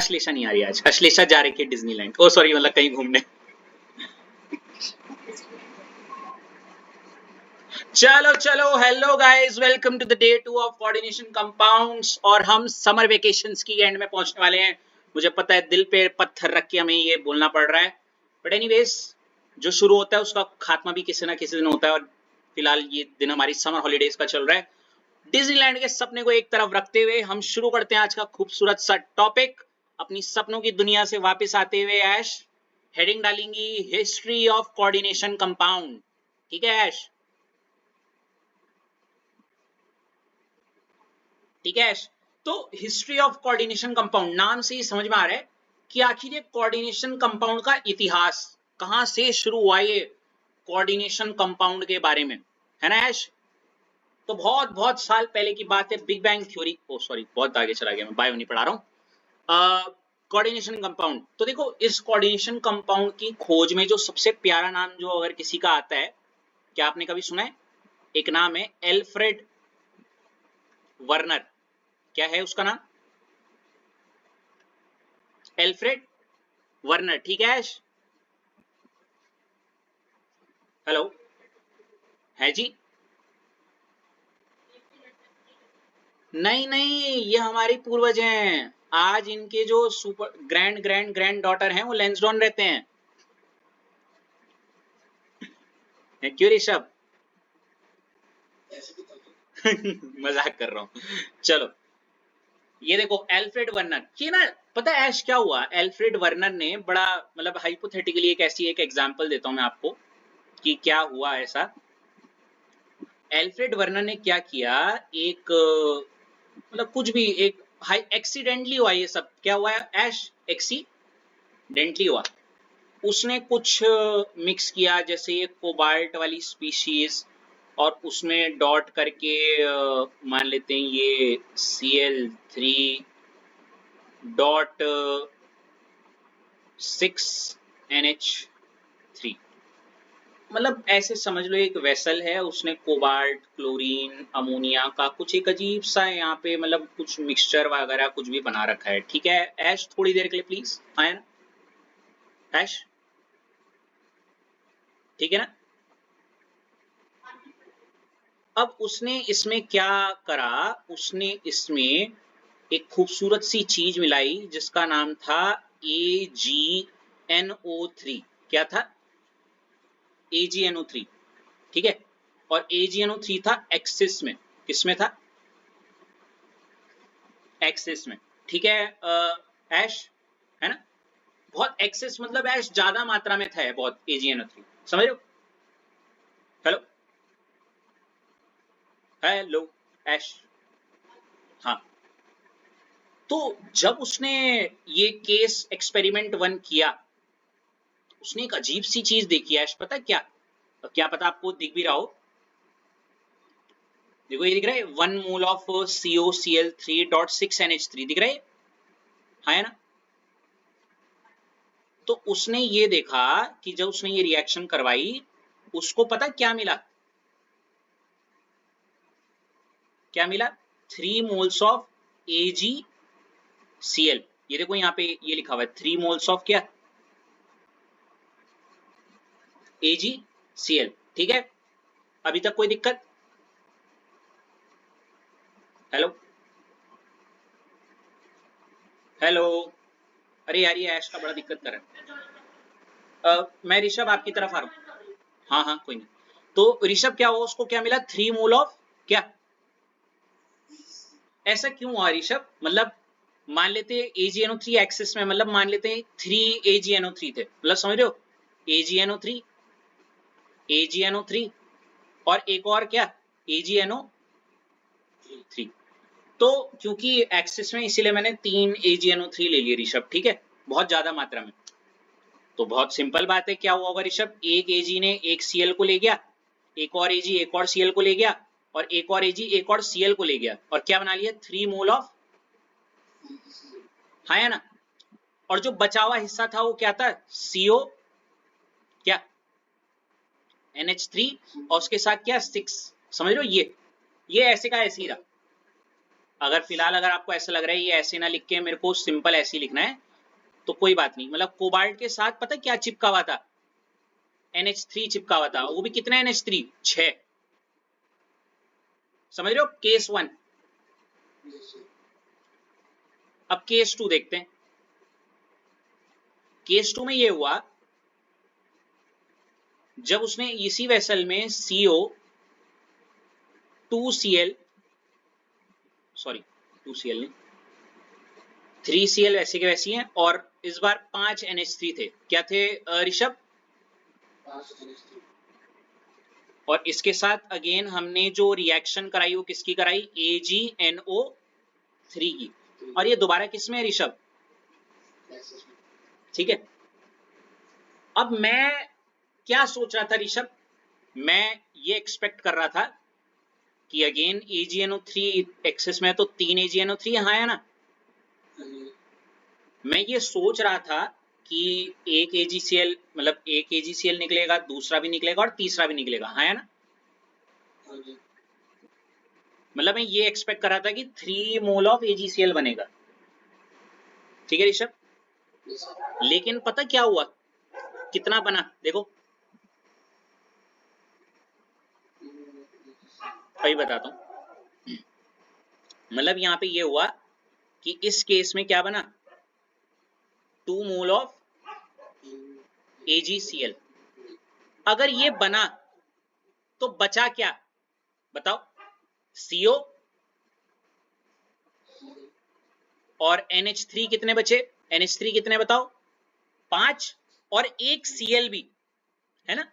अश्लेषा नहीं आ रही आज, अश्लेषा जा रही है डिज्नीलैंड, ओ सॉरी मतलब कहीं घूमने। चलो चलो, hello guys, welcome to the day 2 of coordination compounds. और हम समर वेकेशंस की एंड में पहुंचने वाले हैं। मुझे पता है दिल पे पत्थर रख के हमें ये बोलना पड़ रहा है, बट एनीवेज जो शुरू होता है उसका खात्मा भी किसी ना किसी दिन होता है। और फिलहाल ये दिन हमारी समर हॉलीडेज का चल रहा है। डिज्नीलैंड के सपने को एक तरफ रखते हुए हम शुरू करते हैं आज का खूबसूरत सा टॉपिक। अपनी सपनों की दुनिया से वापस आते हुए ऐश हेडिंग डालेंगी हिस्ट्री ऑफ कोऑर्डिनेशन कंपाउंड। ठीक है ऐश? ठीक है ऐश? तो हिस्ट्री ऑफ कोऑर्डिनेशन कंपाउंड नाम से ही समझ में आ रहा है कि आखिर ये कोऑर्डिनेशन कंपाउंड का इतिहास कहां से शुरू हुआ, ये कोऑर्डिनेशन कंपाउंड के बारे में, है ना ऐश? तो बहुत बहुत साल पहले की बात है, बिग बैंग थ्योरी, ओ सॉरी बहुत आगे चला गया, मैं बायो नहीं पढ़ा रहा हूँ। कोऑर्डिनेशन कंपाउंड, तो देखो इस कोऑर्डिनेशन कंपाउंड की खोज में जो सबसे प्यारा नाम जो अगर किसी का आता है, क्या आपने कभी सुना है? एक नाम है एल्फ्रेड वर्नर। क्या है उसका नाम? Alfred Werner. ठीक है ऐश? हेलो, है जी? नहीं नहीं, ये हमारे पूर्वज हैं। आज इनके जो super grand grand grand daughter हैं वो लैंसडॉन रहते हैं। क्यों ऋषभ? मजाक कर रहा हूँ। चलो, ये देखो एल्फ्रेड वर्नर, ये ना पता है ऐश क्या हुआ? एल्फ्रेड वर्नर ने बड़ा मतलब हाइपोथेटिकली एक ऐसी एक एग्जांपल देता हूं मैं आपको कि क्या हुआ ऐसा। एल्फ्रेड वर्नर ने क्या किया, एक मतलब कुछ भी एक हाई एक्सीडेंटली हुआ ये सब। क्या हुआ ऐश? एक्सीडेंटली हुआ। उसने कुछ मिक्स किया, जैसे ये कोबाल्ट वाली स्पीशीज, और उसमें डॉट करके मान लेते हैं ये Cl3 डॉट 6NH3, मतलब ऐसे समझ लो एक वेसल है, उसने कोबाल्ट क्लोरीन अमोनिया का कुछ एक अजीब सा यहाँ पे मतलब कुछ मिक्सचर वगैरह कुछ भी बना रखा है। ठीक है ऐश? थोड़ी देर के लिए प्लीज आए ना ऐश, ठीक है ना? अब उसने इसमें क्या करा, उसने इसमें एक खूबसूरत सी चीज मिलाई जिसका नाम था AgNO3। क्या था? AgNO3। ठीक है? और AgNO3 था एक्सिस में। किसमें था? एक्सिस में। ठीक है ऐश, है ना? बहुत एक्सेस मतलब ऐश ज्यादा मात्रा में था बहुत AgNO3, समझ रहे हो? हेलो, हेलो ऐश, हाँ। तो जब उसने ये केस एक्सपेरिमेंट 1 किया, उसने एक अजीब सी चीज देखी ऐश, पता क्या? क्या पता आपको दिख भी रहा हो? देखो ये दिख रहा है 1 मोल ऑफ COCl3.6NH3 दिख रहा है, हाँ है ना? तो उसने ये देखा कि जब उसने ये रिएक्शन करवाई, उसको पता क्या मिला? क्या मिला? 3 मोल्स ऑफ AgCl। ये देखो यहाँ पे ये लिखा हुआ है 3 मोल्स ऑफ क्या? AgCl। ठीक है? अभी तक कोई दिक्कत? हेलो, हेलो, अरे यार ये ऐश का बड़ा दिक्कत कर रहा है। मैं ऋषभ आपकी तरफ आ रहा हूँ। हाँ हाँ कोई नहीं। तो ऋषभ क्या हुआ, उसको क्या मिला? 3 मोल ऑफ क्या? ऐसा क्यों हुआ ऋषभ? मतलब मान लेते हैं AgNO3 एक्सिस में, मतलब मान लेते हैं 3 AgNO3 थे, मतलब समझ रहे हो? AgNO3 AgNO3 और एक और क्या? AgNO3। तो क्योंकि एक्सिस में इसीलिए मैंने 3 AgNO3 ले लिए ऋषभ। ठीक है? बहुत ज्यादा मात्रा में। तो बहुत सिंपल बात है, क्या हुआ होगा ऋषभ? एक Ag ने एक Cl को ले गया, एक और Ag एक और Cl को ले गया, और एक और Ag एक और Cl को ले गया, और क्या बना लिया? 3 मोल ऑफ, हाँ है ना? और जो बचा हुआ हिस्सा था वो क्या था? CO क्या? NH3, और उसके साथ क्या? 6। समझ रहे हो? ये ऐसे का ऐसे ही रहा। अगर फिलहाल अगर आपको ऐसा लग रहा है ये ऐसे ना लिख के मेरे को सिंपल ऐसे ही लिखना है तो कोई बात नहीं। मतलब कोबाल्ट के साथ पता क्या चिपका हुआ था, NH3 चिपका हुआ था, वो भी कितना NH3, 6। समझ रहे हो, केस 1। अब केस 2 देखते हैं। केस 2 में ये हुआ जब उसने इसी वेसल में CO 2Cl, सॉरी 2Cl नहीं 3Cl वैसे के वैसी हैं, और इस बार 5 NH3 थे। क्या थे ऋषभ? 5 NH3। और इसके साथ अगेन हमने जो रिएक्शन कराई वो किसकी कराई, AgNO3 की। और ये दोबारा किसमें है ऋषभ? ठीक है। अब मैं क्या सोच रहा था ऋषभ, मैं ये एक्सपेक्ट कर रहा था कि अगेन AgNO3 एक्सेस में है तो 3 AgNO3 यहाँ है ना। मैं ये सोच रहा था कि एक AgCl मतलब एक AgCl निकलेगा, दूसरा भी निकलेगा और तीसरा भी निकलेगा, हाँ है ना। मतलब मैं ये एक्सपेक्ट कर रहा था कि 3 मोल ऑफ AgCl बनेगा। ठीक है ऋषभ, लेकिन पता क्या हुआ, कितना बना देखो, वही बताता हूं। मतलब यहां पे ये हुआ कि इस केस में क्या बना, 2 मोल ऑफ AgCl। अगर ये बना तो बचा क्या बताओ, CO और NH3 कितने बचे, NH3 कितने बताओ, 5, और एक Cl भी है ना।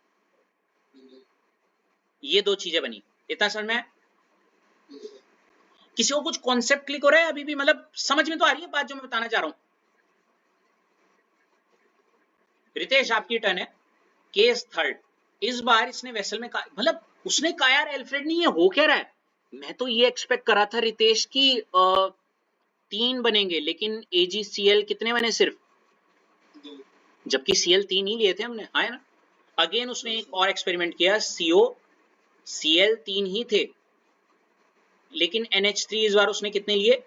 ये दो चीजें बनी, इतना समझ में आया? किसी को कुछ कॉन्सेप्ट क्लिक हो रहा है अभी भी, मतलब समझ में तो आ रही है बात जो मैं बताना चाह रहा हूं? रितेश आपकी टर्न है। केस 3, इस बार इसने वेसल में कहा, मतलब उसने कहा यार एल्फ्रेड नहीं, ये हो क्या रहा है। मैं तो ये एक्सपेक्ट कर रहा था रितेश की 3 बनेंगे, लेकिन AgCl कितने बने, सिर्फ 2, जबकि Cl 3 ही लिए थे हमने, हाँ है ना। अगेन उसने एक और एक्सपेरिमेंट किया, CO Cl 3 ही थे, लेकिन NH3 इस बार उसने कितने लिए,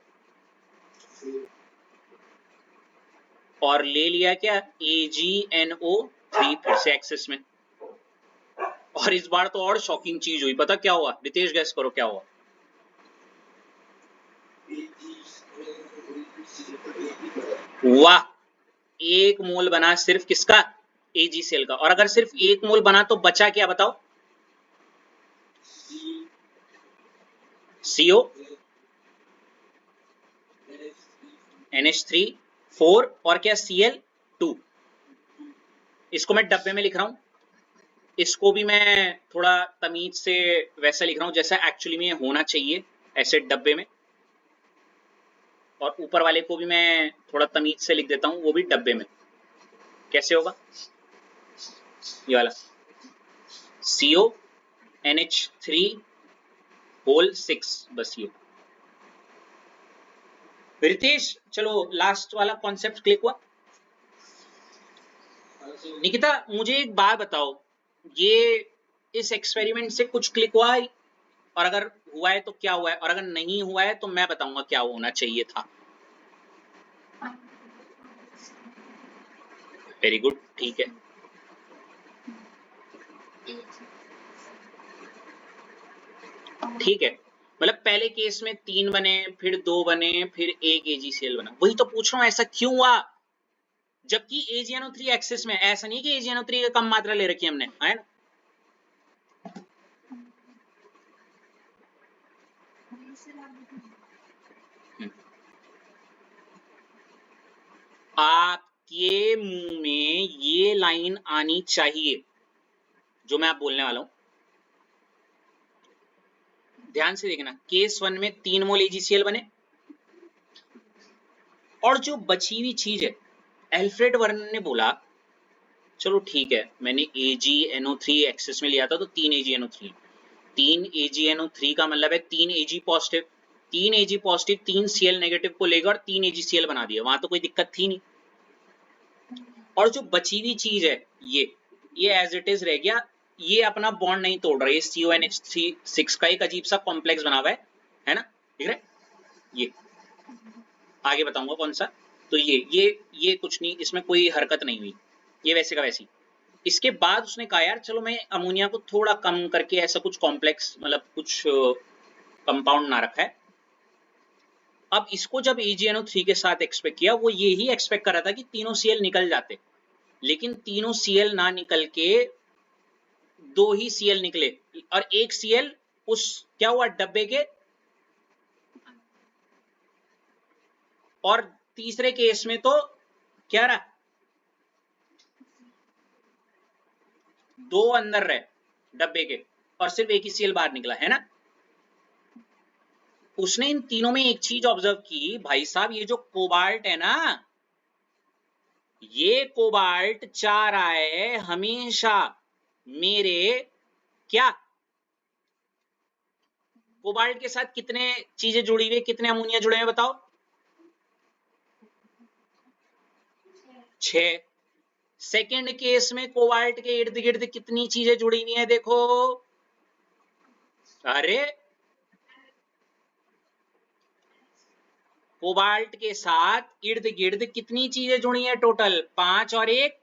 और ले लिया क्या, AgNO3 फिर से एक्सेस में। और इस बार तो और शॉकिंग चीज हुई, पता क्या हुआ रितेश, गैस करो क्या हुआ। वाह, 1 मोल बना सिर्फ किसका, AgCl का। और अगर सिर्फ 1 मोल बना तो बचा क्या बताओ, CO NH3 4 और क्या Cl 2। इसको मैं डब्बे में लिख रहा हूं, इसको भी मैं थोड़ा तमीज से वैसा लिख रहा हूं जैसा एक्चुअली में होना चाहिए, ऐसे डब्बे में। और ऊपर वाले को भी मैं थोड़ा तमीज से लिख देता हूं, वो भी डब्बे में। कैसे होगा, ये वाला CO NH3 होल 6, बस ये। रितेश चलो लास्ट वाला कॉन्सेप्ट क्लिक हुआ। निकिता मुझे एक बात बताओ, ये इस एक्सपेरिमेंट से कुछ क्लिक हुआ है, और अगर हुआ है तो क्या हुआ है, और अगर नहीं हुआ है तो मैं बताऊंगा क्या होना चाहिए था। वेरी गुड, ठीक है। ठीक है, मतलब पहले केस में 3 बने, फिर 2 बने, फिर एक AgCl बना। वही तो पूछ रहा हूं ऐसा क्यों हुआ, जबकि AgNO3 एक्सेस में। ऐसा नहीं कि AgNO3 का कम मात्रा ले रखी हमने, है ना। आपके मुंह में ये लाइन आनी चाहिए जो मैं आप बोलने वाला हूं, ध्यान से देखना। केस 1 में 3 मोल AgCl बने, और जो बची हुई चीज है, एल्फ्रेड वर्नन ने बोला चलो ठीक है, मैंने AgNO3 एक्सेस में लिया था तो 3 AgNO3, 3 AgNO3 का मतलब है 3 Ag positive, 3 Ag positive 3 Cl negative को लेकर और 3 AgCl बना दिया, वहां तो कोई दिक्कत थी नहीं। और जो बची हुई चीज है ये एज इट इज रह गया, ये अपना बॉन्ड नहीं तोड़ रहा है, CONH6 का एक अजीब सा कॉम्प्लेक्स बना हुआ है ना, ठीक है। ये आगे बताऊंगा कौन सा। तो ये कुछ नहीं, इसमें कोई हरकत नहीं हुई, ये वैसे का वैसी। इसके बाद उसने कहा यार चलो मैं अमोनिया को थोड़ा कम करके ऐसा कुछ कॉम्प्लेक्स मतलब कुछ कंपाउंड ना रखा है। अब इसको जब AgNO3 के साथ एक्सपेक्ट किया, वो ये ही एक्सपेक्ट कर रहा था कि तीनों Cl निकल जाते, लेकिन तीनों Cl ना निकल के दो ही Cl निकले, और एक Cl उस क्या हुआ डब्बे के, और तीसरे केस में तो क्या रहा, दो अंदर रहे डब्बे के और सिर्फ एक ही Cl बाहर निकला, है ना। उसने इन तीनों में एक चीज ऑब्जर्व की, भाई साहब ये जो कोबाल्ट है ना, ये कोबाल्ट चाह रहा है हमेशा मेरे क्या, कोबाल्ट के साथ कितने चीजें जुड़ी हुई, कितने अमोनिया जुड़े हैं बताओ, 6। सेकेंड केस में कोबाल्ट के इर्द गिर्द कितनी चीजें जुड़ी हुई हैं देखो, अरे कोबाल्ट के साथ इर्द गिर्द कितनी चीजें जुड़ी हैं टोटल, 5 और 1,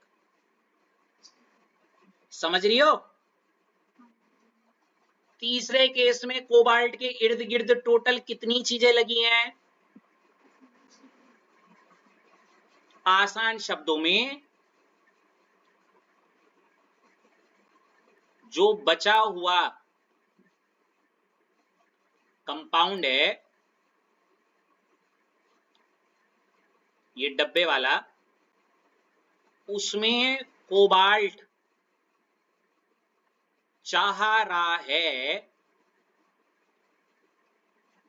समझ रही हो। तीसरे केस में कोबाल्ट के इर्द गिर्द टोटल कितनी चीजें लगी हैं, आसान शब्दों में जो बचा हुआ कंपाउंड है ये डब्बे वाला, उसमें कोबाल्ट चाह रहा है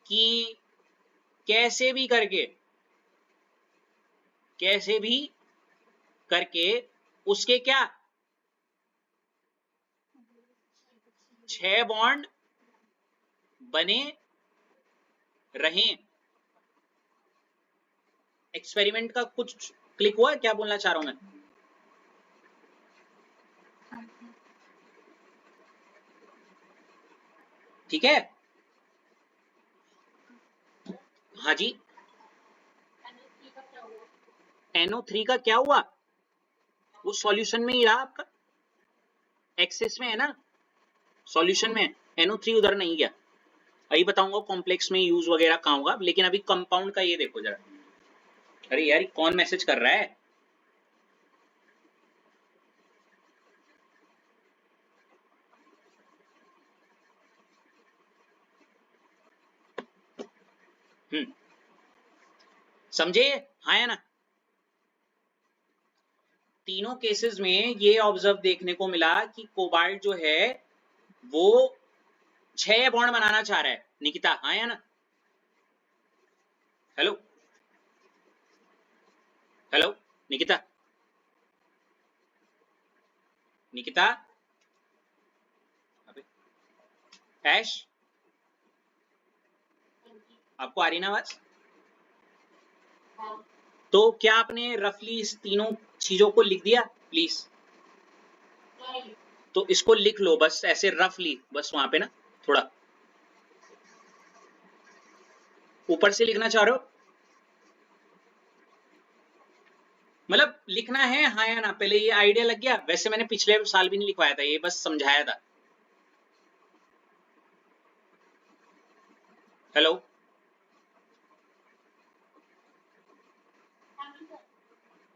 कि कैसे भी करके उसके क्या 6 बॉन्ड बने रहें। एक्सपेरिमेंट का कुछ क्लिक हुआ, क्या बोलना चाह रहा हूं मैं, ठीक है। हाँ जी, NO3 का क्या हुआ, वो सॉल्यूशन में ही रहा आपका, एक्सेस में है ना, सॉल्यूशन में NO3 उधर नहीं गया। अभी बताऊंगा कॉम्प्लेक्स में यूज वगैरह कहाँ होगा, लेकिन अभी कंपाउंड का ये देखो जरा। अरे यार कौन मैसेज कर रहा है, समझे, हाँ या ना। तीनों केसेस में ये ऑब्जर्व देखने को मिला कि कोबाल्ट जो है वो 6 बॉन्ड बनाना चाह रहा है, निकिता हाँ या ना, हेलो हेलो निकिता, निकिता, अबे ऐश, आपको आ रही ना आवाज, तो क्या आपने रफली इस तीनों चीजों को लिख दिया प्लीज, तो इसको लिख लो बस ऐसे रफली, बस वहां पे ना थोड़ा ऊपर से लिखना चाह रहे हो, मतलब लिखना है हाँ या ना, पहले ये आइडिया लग गया। वैसे मैंने पिछले साल भी नहीं लिखवाया था, ये बस समझाया था। हेलो,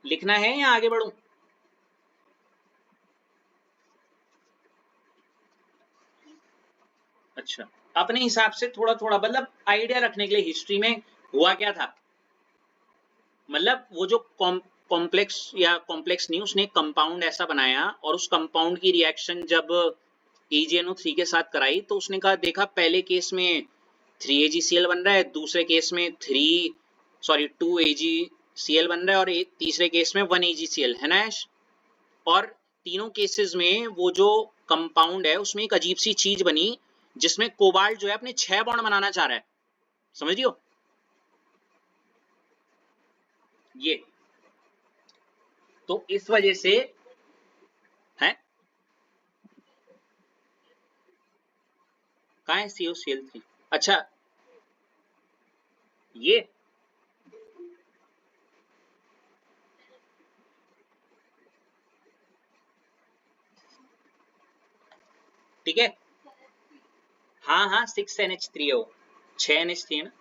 लिखना है या आगे बढ़ूं, अच्छा अपने हिसाब से थोड़ा थोड़ा, मतलब आइडिया रखने के लिए हिस्ट्री में हुआ क्या था, मतलब वो जो कॉम्प्लेक्स या कॉम्प्लेक्स नहीं, उसने कंपाउंड ऐसा बनाया और उस कंपाउंड की रिएक्शन जब EgNO3 के साथ कराई तो उसने कहा देखा पहले केस में 3AgCl बन रहा है, दूसरे केस में 2AgCl बन रहा है, और तीसरे केस में 1AgCl है ना ऐश। और तीनों केसेस में वो जो कंपाउंड है उसमें एक अजीब सी चीज बनी जिसमें कोबाल्ट जो है अपने 6 बॉन्ड बनाना चाह रहा है, समझ रही हो ये, तो इस वजह से है, कहाँ है COCl3, अच्छा ये ठीक है। हाँ हाँ 6NH3 है वो, 6NH3 है ना।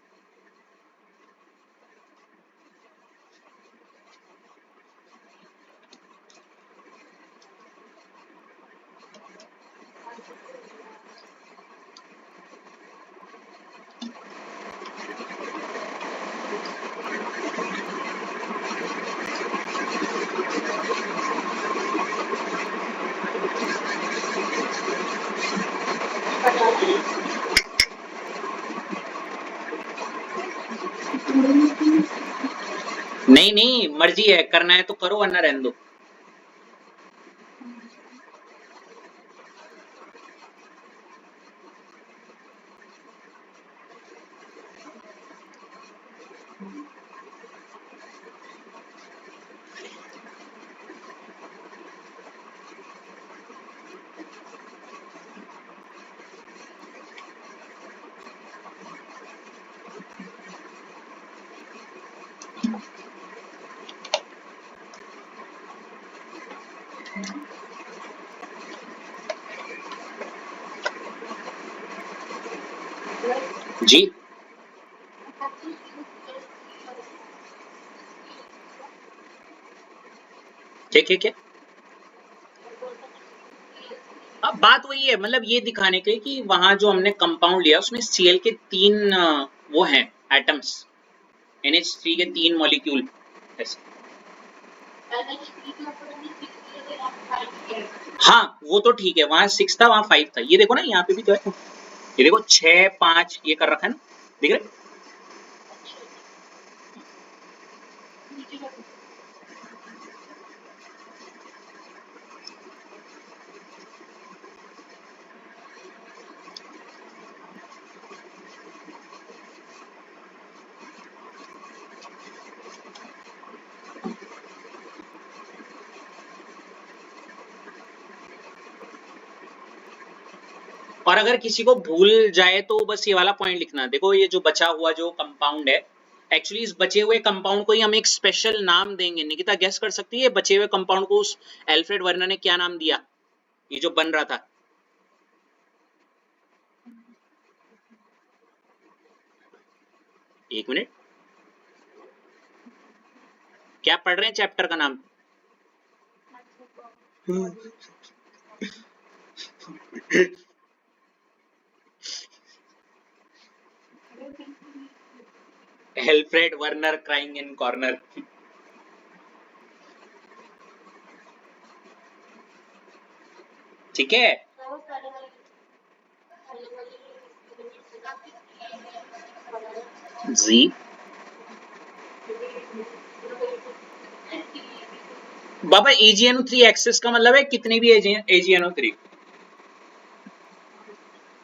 नहीं नहीं, मर्जी है, करना है तो करो वरना रहने दो। जी ठीक ठीक है। अब बात वही है, मतलब ये दिखाने के लिए कि वहां जो हमने कंपाउंड लिया उसमें Cl के 3 वो हैं एटम्स, NH3 के 3 मॉलिक्यूल ऐसे। हाँ वो तो ठीक है, वहां 6 था वहां 5 था, ये देखो ना यहाँ पे भी तो है, ये देखो 6 5 ये कर रखा है ना, देख रहे। और अगर किसी को भूल जाए तो बस ये वाला पॉइंट लिखना, देखो ये जो बचा हुआ जो कंपाउंड है, एक्चुअली इस बचे हुए कंपाउंड को ही हम एक स्पेशल नाम देंगे। निकिता गेस कर सकती है बचे हुए कंपाउंड को उस एल्फ्रेड वर्नर ने क्या नाम दिया, ये जो बन रहा था। एक मिनट, क्या पढ़ रहे हैं चैप्टर का नाम? Alfred Werner crying in corner. ठीक है। जी बाबा, AgNO3 एक्सेस का मतलब है कितने भी AgNO3,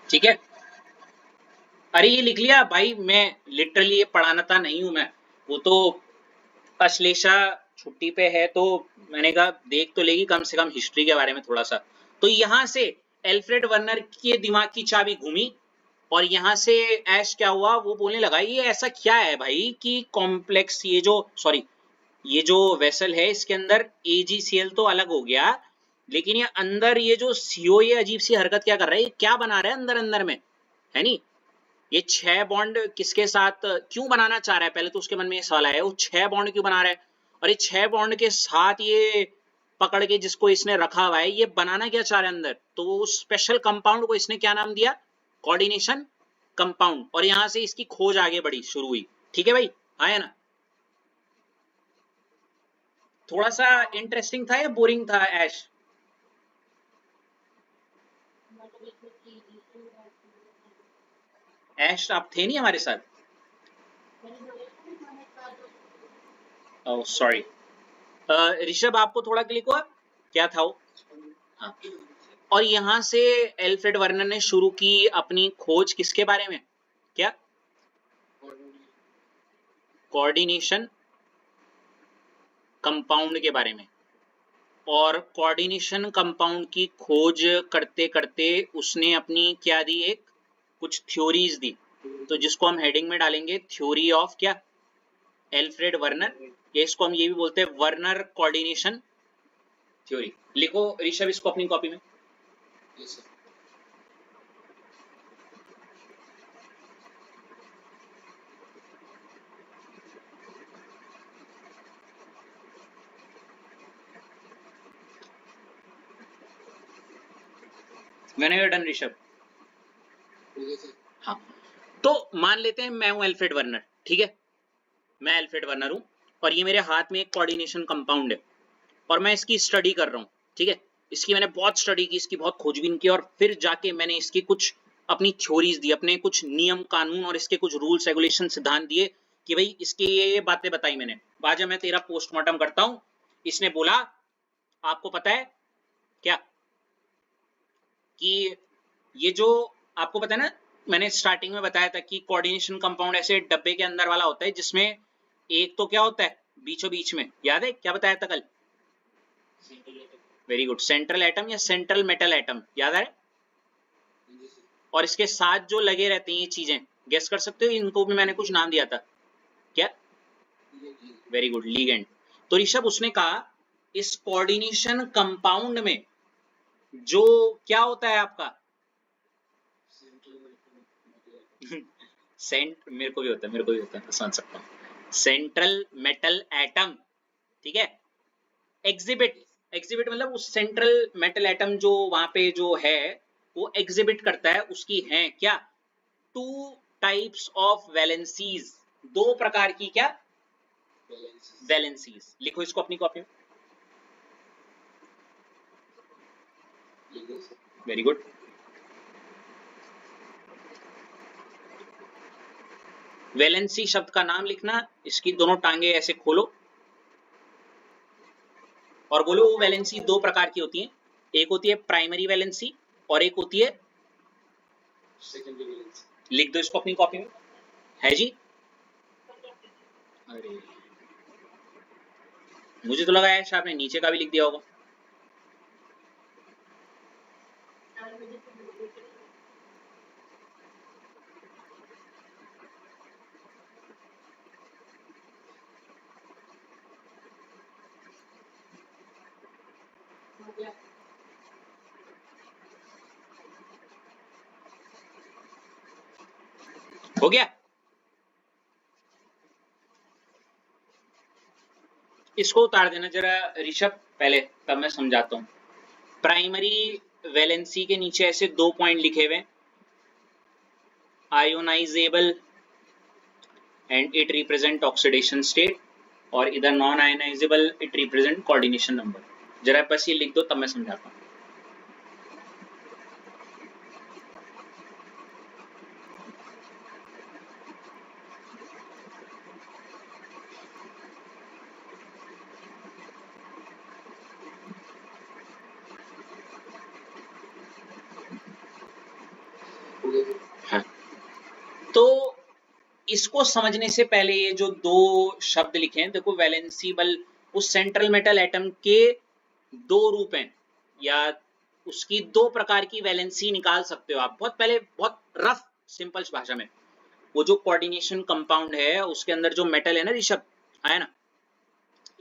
ठीक है। अरे ये लिख लिया भाई, मैं लिटरली ये पढ़ाना नहीं हूं मैं, वो तो अश्लेषा छुट्टी पे है तो मैंने कहा देख तो लेगी कम से कम हिस्ट्री के बारे में थोड़ा सा। तो यहां से एल्फ्रेड वर्नर के दिमाग की चाबी घूमी और यहाँ से ऐश क्या हुआ, वो बोलने लगा ये ऐसा क्या है भाई कि कॉम्प्लेक्स, ये जो सॉरी ये जो वेसल है इसके अंदर AgCl तो अलग हो गया, लेकिन ये अंदर ये जो CO ये अजीब सी हरकत क्या कर रहा है, ये क्या बना रहा है अंदर अंदर में, है नी। ये 6 बॉन्ड किसके साथ क्यों बनाना चाह रहा है, पहले तो उसके मन में ये सवाल आया, वो 6 बॉन्ड क्यों बना रहा है, और ये 6 बॉन्ड के साथ ये पकड़ के जिसको इसने रखा हुआ है ये बनाना क्या चाह रहा है अंदर, तो उस स्पेशल कंपाउंड को इसने क्या नाम दिया, कोऑर्डिनेशन कंपाउंड, और यहां से इसकी खोज आगे बढ़ी शुरू हुई। ठीक है भाई, आया ना। थोड़ा सा इंटरेस्टिंग था या बोरिंग था ऐश? ऐश आप थे नहीं हमारे साथ? Oh sorry. ऋषभ आपको थोड़ा क्लिक हुआ, क्या था वो? हाँ। और यहाँ से एल्फ्रेड वर्नर ने शुरू की अपनी खोज किसके बारे में, क्या? कोऑर्डिनेशन कंपाउंड के बारे में। और कोऑर्डिनेशन कंपाउंड की खोज करते करते उसने अपनी क्या दी, एक कुछ थ्योरीज दी, तो जिसको हम हेडिंग में डालेंगे थ्योरी ऑफ क्या, एल्फ्रेड वर्नर, या इसको हम ये भी बोलते हैं वर्नर कोऑर्डिनेशन थ्योरी। लिखो ऋषभ इसको अपनी कॉपी में। Yes, sir. When are you done Rishabh? Okay, sir. हाँ, तो मान लेते हैं मैं हूं एल्फ्रेड वर्नर, ठीक है, मैं एल्फ्रेड वर्नर हूं और ये मेरे हाथ में एक कोऑर्डिनेशन कंपाउंड है और मैं इसकी स्टडी कर रहा हूं, ठीक है, इसकी मैंने बहुत स्टडी की, इसकी बहुत खोजबीन की और फिर जाके मैंने इसकी कुछ अपनी थ्योरीज दी, अपने कुछ नियम कानून और इसके कुछ रूल्स रेगुलेशन सिद्धांत दिए कि भाई इसके ये बातें बताई मैंने। बाजा मैं तेरा पोस्टमार्टम करता हूं, इसने बोला आपको पता है क्या कि ये जो आपको पता है ना, मैंने स्टार्टिंग में बताया था कि कोऑर्डिनेशन कंपाउंड ऐसे डब्बे के अंदर वाला होता है जिसमें एक तो क्या होता है बीचों बीच में, याद है क्या बताया था कल? वेरी गुड, सेंट्रल एटम या सेंट्रल मेटल एटम, याद है? Yes, sir. और इसके साथ जो लगे रहते हैं ये चीजें, गेस कर सकते हो, इनको भी मैंने कुछ नाम दिया था क्या? Very good, ligand. तो ऋषभ उसने कहा इस कोऑर्डिनेशन कंपाउंड में जो क्या होता है आपका मेरे को भी होता है, मेरे को भी होता है, समझ सकता हूँ, सेंट्रल मेटल एटम, ठीक है, एग्जिबिट, एग्जिबिट मतलब उस सेंट्रल मेटल एटम जो वहां पे जो है वो एग्जिबिट करता है, उसकी है क्या, टू टाइप्स ऑफ वैलेंसीज, दो प्रकार की क्या वैलेंसीज। लिखो इसको अपनी कॉपी में। Yes, sir. Very good, valency शब्द का नाम लिखना, इसकी दोनों टांगे ऐसे खोलो और बोलो वो वैलेंसी दो प्रकार की होती है, एक होती है प्राइमरी वैलेंसी और एक होती है, Secondary valence. लिख दो इसको अपनी कॉपी में, है जी? अरे मुझे तो लगा है शायद आपने नीचे का भी लिख दिया होगा। हो गया, इसको उतार देना जरा ऋषभ पहले, तब मैं समझाता हूँ। प्राइमरी वैलेंसी के नीचे ऐसे दो पॉइंट लिखे हुए, ionisable and it represent oxidation state, और इधर non ionisable it represent coordination number. जरा बस ये लिख दो तब मैं समझाता हूँ। Okay, sir. हाँ, तो इसको समझने से पहले ये जो दो शब्द लिखे हैं देखो, वैलेंसीबल उस सेंट्रल मेटल एटम के दो रूप हैं या उसकी दो प्रकार की वैलेंसी निकाल सकते हो आप, बहुत पहले बहुत रफ सिंपल भाषा में। वो जो कोऑर्डिनेशन कंपाउंड है उसके अंदर जो मेटल है ना ऋषभ, है ना,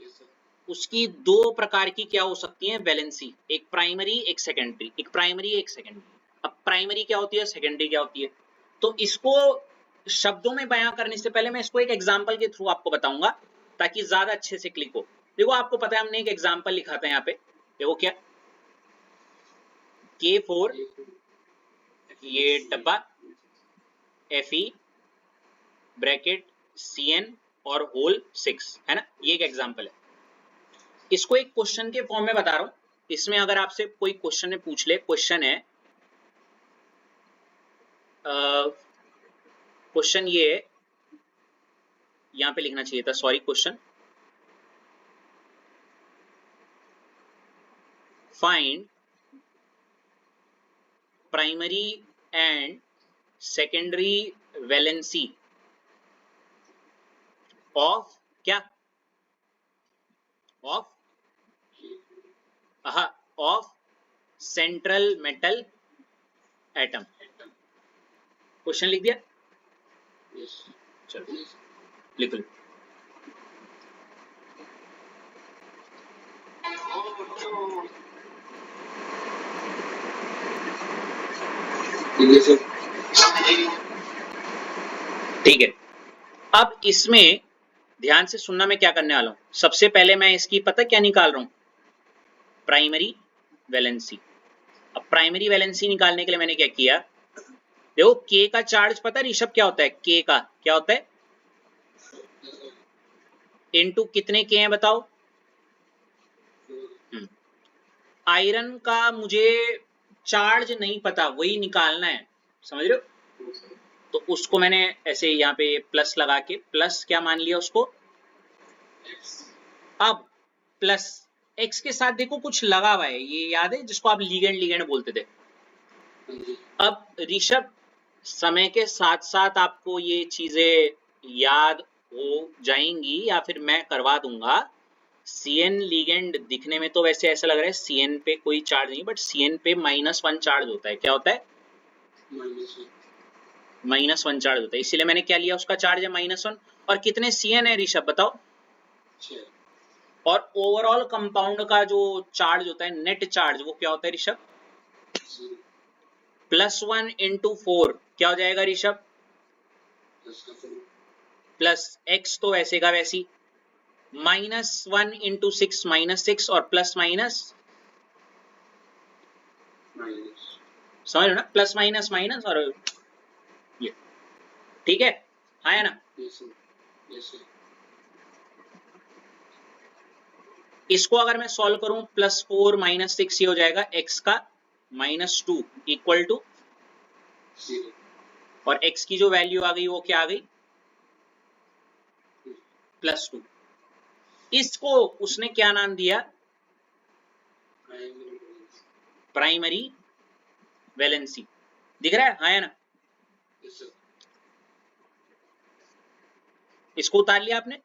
Yes, sir. उसकी दो प्रकार की क्या हो सकती है वैलेंसी, एक प्राइमरी एक सेकेंडरी, एक प्राइमरी एक सेकेंडरी। अब प्राइमरी क्या होती है, सेकेंडरी क्या होती है, तो इसको शब्दों में बयां करने से पहले मैं इसको एक एग्जांपल के थ्रू आपको बताऊंगा ताकि ज्यादा अच्छे से क्लिक हो। देखो आपको पता है हमने एक एग्जांपल लिखा था यहाँ पे, देखो क्या, K4 ये डब्बा, Fe ब्रैकेट Cn और होल 6 है ना, ये एक एग्जांपल है। इसको एक क्वेश्चन के फॉर्म में बता रहा हूं, इसमें अगर आपसे कोई क्वेश्चन पूछ ले, क्वेश्चन है क्वेश्चन ये है, यहां पे लिखना चाहिए था, sorry, question find primary and secondary valency of क्या, of of central metal atom. Question लिख दिया, Yes. चलो Yes. लिख लो। Yes, sir. ठीक है, अब इसमें ध्यान से सुनना, मैं क्या करने वाला हूं। सबसे पहले मैं इसकी पता क्या निकाल रहा हूं, प्राइमरी वैलेंसी। अब प्राइमरी वैलेंसी निकालने के लिए मैंने क्या किया, देखो के का चार्ज पता है ऋषभ क्या होता है, के का क्या होता है, इनटू कितने के हैं बताओ। आयरन का मुझे चार्ज नहीं पता, वही निकालना है, समझ रहे हो। तो उसको मैंने ऐसे यहाँ पे प्लस लगा के, प्लस क्या मान लिया उसको। अब प्लस एक्स के साथ देखो कुछ लगा हुआ है, ये याद है जिसको आप लिगेंड लिगेंड बोलते थे। अब ऋषभ समय के साथ साथ आपको ये चीजें याद हो जाएंगी या फिर मैं करवा दूंगा। सीएन लिगेंड दिखने में तो वैसे ऐसा लग रहा है सीएन पे कोई चार्ज नहीं, बट सीएन पे -1 चार्ज होता है। क्या होता है, -1 चार्ज होता है, इसीलिए मैंने क्या लिया, उसका चार्ज है -1। और कितने सीएन है ऋषभ बताओ। और ओवरऑल कंपाउंड का जो चार्ज होता है, नेट चार्ज, वो क्या होता है ऋषभ, +1 × 4 क्या हो जाएगा ऋषभ, प्लस एक्स तो वैसे का वैसी, -1 × 6 -6 और प्लस माइनस, समझ लो ना, प्लस माइनस माइनस और ये, ठीक है, हाँ है ना। इसको अगर मैं सॉल्व करूं, +4 -6 ये हो जाएगा x का -2 इक्वल टू, और x की जो वैल्यू आ गई वो क्या आ गई, +2। इसको उसने क्या नाम दिया, प्राइमरी वैलेंसी। दिख रहा है, हाँ है ना। इसको उतार लिया आपने,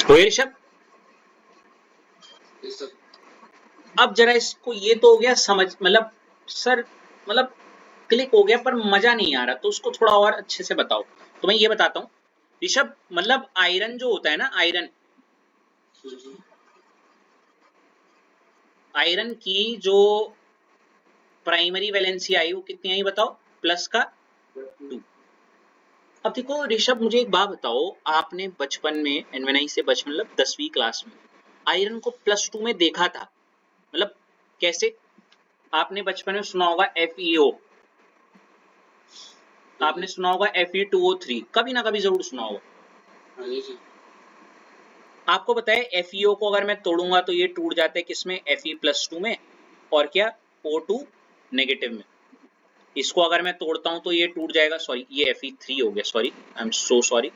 हो ऋषभ। अब जरा इसको, ये तो हो गया समझ, मतलब सर, मतलब क्लिक हो गया पर मजा नहीं आ रहा, तो उसको थोड़ा और अच्छे से बताओ। तो मैं ये बताता हूँ ऋषभ, मतलब आयरन जो होता है ना, आयरन, आयरन की जो प्राइमरी वैलेंसी आई वो कितनी आई बताओ, प्लस का 2। अब देखो ऋषभ, मुझे एक बात बताओ, आपने बचपन में, एंड व्हेन आई से बचपन मतलब 10वीं क्लास में, आयरन को +2 में देखा था, मतलब कैसे, आपने बचपन में सुना होगा FeO, आपने सुना होगा Fe2O3, कभी ना कभी जरूर सुना होगा। आपको पता है FeO को अगर मैं तोड़ूंगा तो ये टूट जाता है किसमें, Fe+2 में, और क्या, O2 नेगेटिव में। इसको अगर मैं तोड़ता हूं तो ये टूट जाएगा, सॉरी ये Fe3 हो गया, sorry I am so sorry.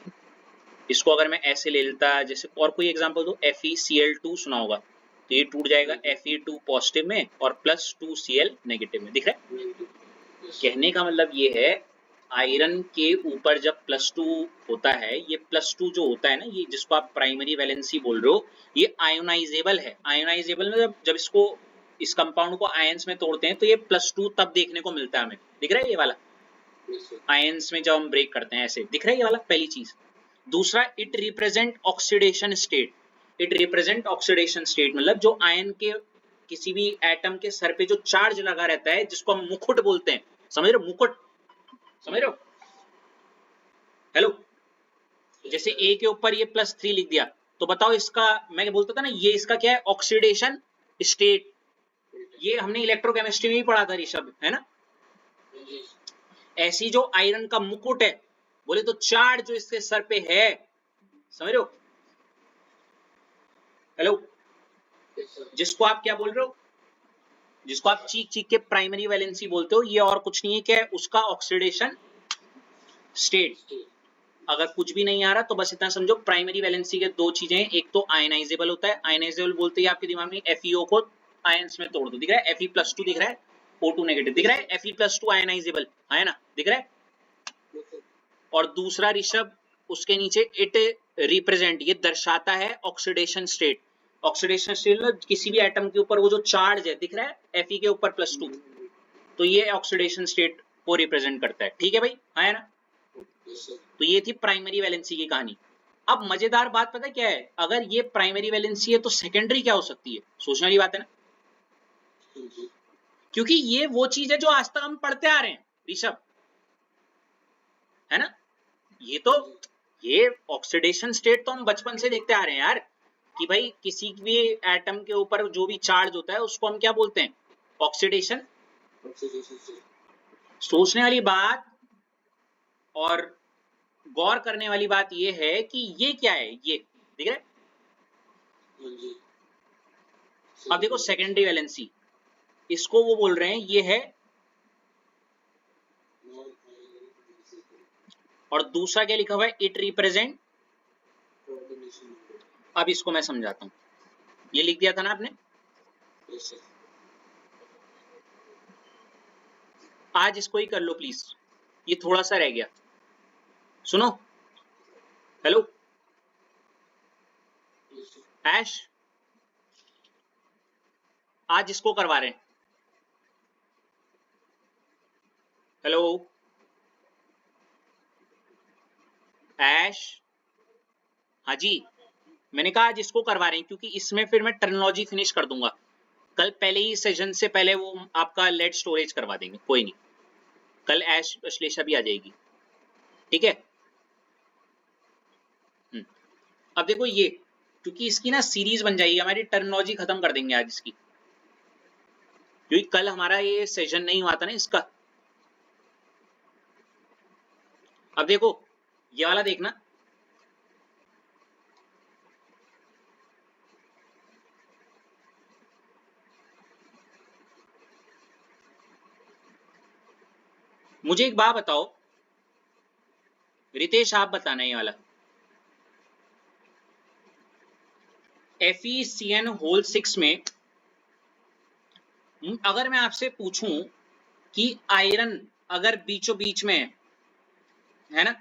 इसको अगर मैं ऐसे ले लेता, जैसे और कोई एग्जांपल दो, FeCl2 सुना होगा, तो ये टूट जाएगा Fe2 पॉजिटिव में और +2Cl नेगेटिव में। दिख रहा है, कहने का मतलब ये है, आयरन के ऊपर जब +2 होता है, ये +2 जो होता है ना, ये जिसको आप प्राइमरी वैलेंसी बोल रहे हो, ये आयोनाइजेबल है। आयोनाइजेबल में जब इसको, इस कंपाउंड को आयंस में तोड़ते हैं तो ये +2 तब देखने को मिलता है हमें। दिख रहा है ये वाला, आयंस में जब हम ब्रेक करते हैं ऐसे, दिख रहा है ये वाला, पहली चीज। दूसरा, it represent oxidation state. It represent oxidation state मतलब जो आयन के किसी भी एटम के सर पे जो चार्ज लगा रहता है, जिसको हम मुकुट बोलते हैं, समझ रहे हो, मुकुट, समझ रहे हो, हेलो। जैसे A के ऊपर ये +3 लिख दिया, तो बताओ इसका, मैं बोलता था ना, ये इसका क्या है, ऑक्सीडेशन स्टेट। ये हमने इलेक्ट्रोकेमिस्ट्री में भी पढ़ा था ऋषभ, है ना। ऐसी जो आयरन का मुकुट है, बोले तो चार्ज जो इसके सर पे है, समझ रहे हो, हेलो, जिसको आप क्या बोल रहे हो, जिसको आप चीख चीख के प्राइमरी वैलेंसी बोलते हो, ये और कुछ नहीं है, क्या है उसका ऑक्सीडेशन स्टेट। अगर कुछ भी नहीं आ रहा तो बस इतना समझो, प्राइमरी वैलेंसी के दो चीजें हैं, एक तो आयनाइजेबल होता है, आयनाइजेबल बोलते ही आपके दिमाग में FeO को आयंस में तोड़ दो, दिख रहा है Fe+2 दिख रहा है, O2 नेगेटिव दिख रहा है, Fe+2 आयनाइजेबल है ना, दिख रहा है। और दूसरा ऋषभ उसके नीचे इट रिप्रेजेंट, ये दर्शाता है ऑक्सीडेशन स्टेट। ऑक्सीडेशन स्टेट मतलब किसी भी एटम के ऊपर वो जो चार्ज है दिख रहा है Fe के ऊपर +2, तो ये ऑक्सीडेशन स्टेट को रिप्रेजेंट करता है, ठीक है भाई, है ना। तो ये थी प्राइमरी वैलेंसी की कहानी। अब मजेदार बात पता क्या है, अगर ये प्राइमरी वैलेंसी है तो सेकेंडरी क्या हो सकती है, सोचने वाली बात है ना, क्योंकि ये वो चीज है जो आज तक हम पढ़ते आ रहे हैं ऋषभ, है ना। ये ऑक्सीडेशन स्टेट तो हम बचपन से देखते आ रहे हैं यार, कि भाई किसी भी एटम के ऊपर जो भी चार्ज होता है उसको हम क्या बोलते हैं, ऑक्सीडेशन। सोचने वाली बात और गौर करने वाली बात ये है कि ये क्या है, ये दिख रहा है। अब देखो सेकेंडरी वैलेंसी, इसको वो बोल रहे हैं ये है, और दूसरा क्या लिखा हुआ है, इट रिप्रेजेंट। अब इसको मैं समझाता हूं, ये लिख दिया था ना आपने, आज इसको ही कर लो प्लीज, ये थोड़ा सा रह गया, सुनो। हेलो ऐश, आज इसको करवा रहे हैं। हेलो ऐश, हाँ जी, मैंने कहा आज इसको करवा रहे हैं क्योंकि इसमें फिर मैं टर्मिनोलॉजी फिनिश कर दूंगा, कल पहले ही सेशन से पहले वो आपका लेट स्टोरेज करवा देंगे, कोई नहीं, कल ऐश अश्लेषा भी आ जाएगी, ठीक है। अब देखो ये, क्योंकि इसकी ना सीरीज बन जाएगी, हमारी टर्मिनोलॉजी खत्म कर देंगे आज इसकी, क्योंकि कल हमारा ये सेशन नहीं हुआ था ना इसका। अब देखो ये वाला देखना, मुझे एक बात बताओ रितेश, आप बताना ये वाला FeCN होल 6 में, अगर मैं आपसे पूछूं कि आयरन अगर बीचों बीच में है ना,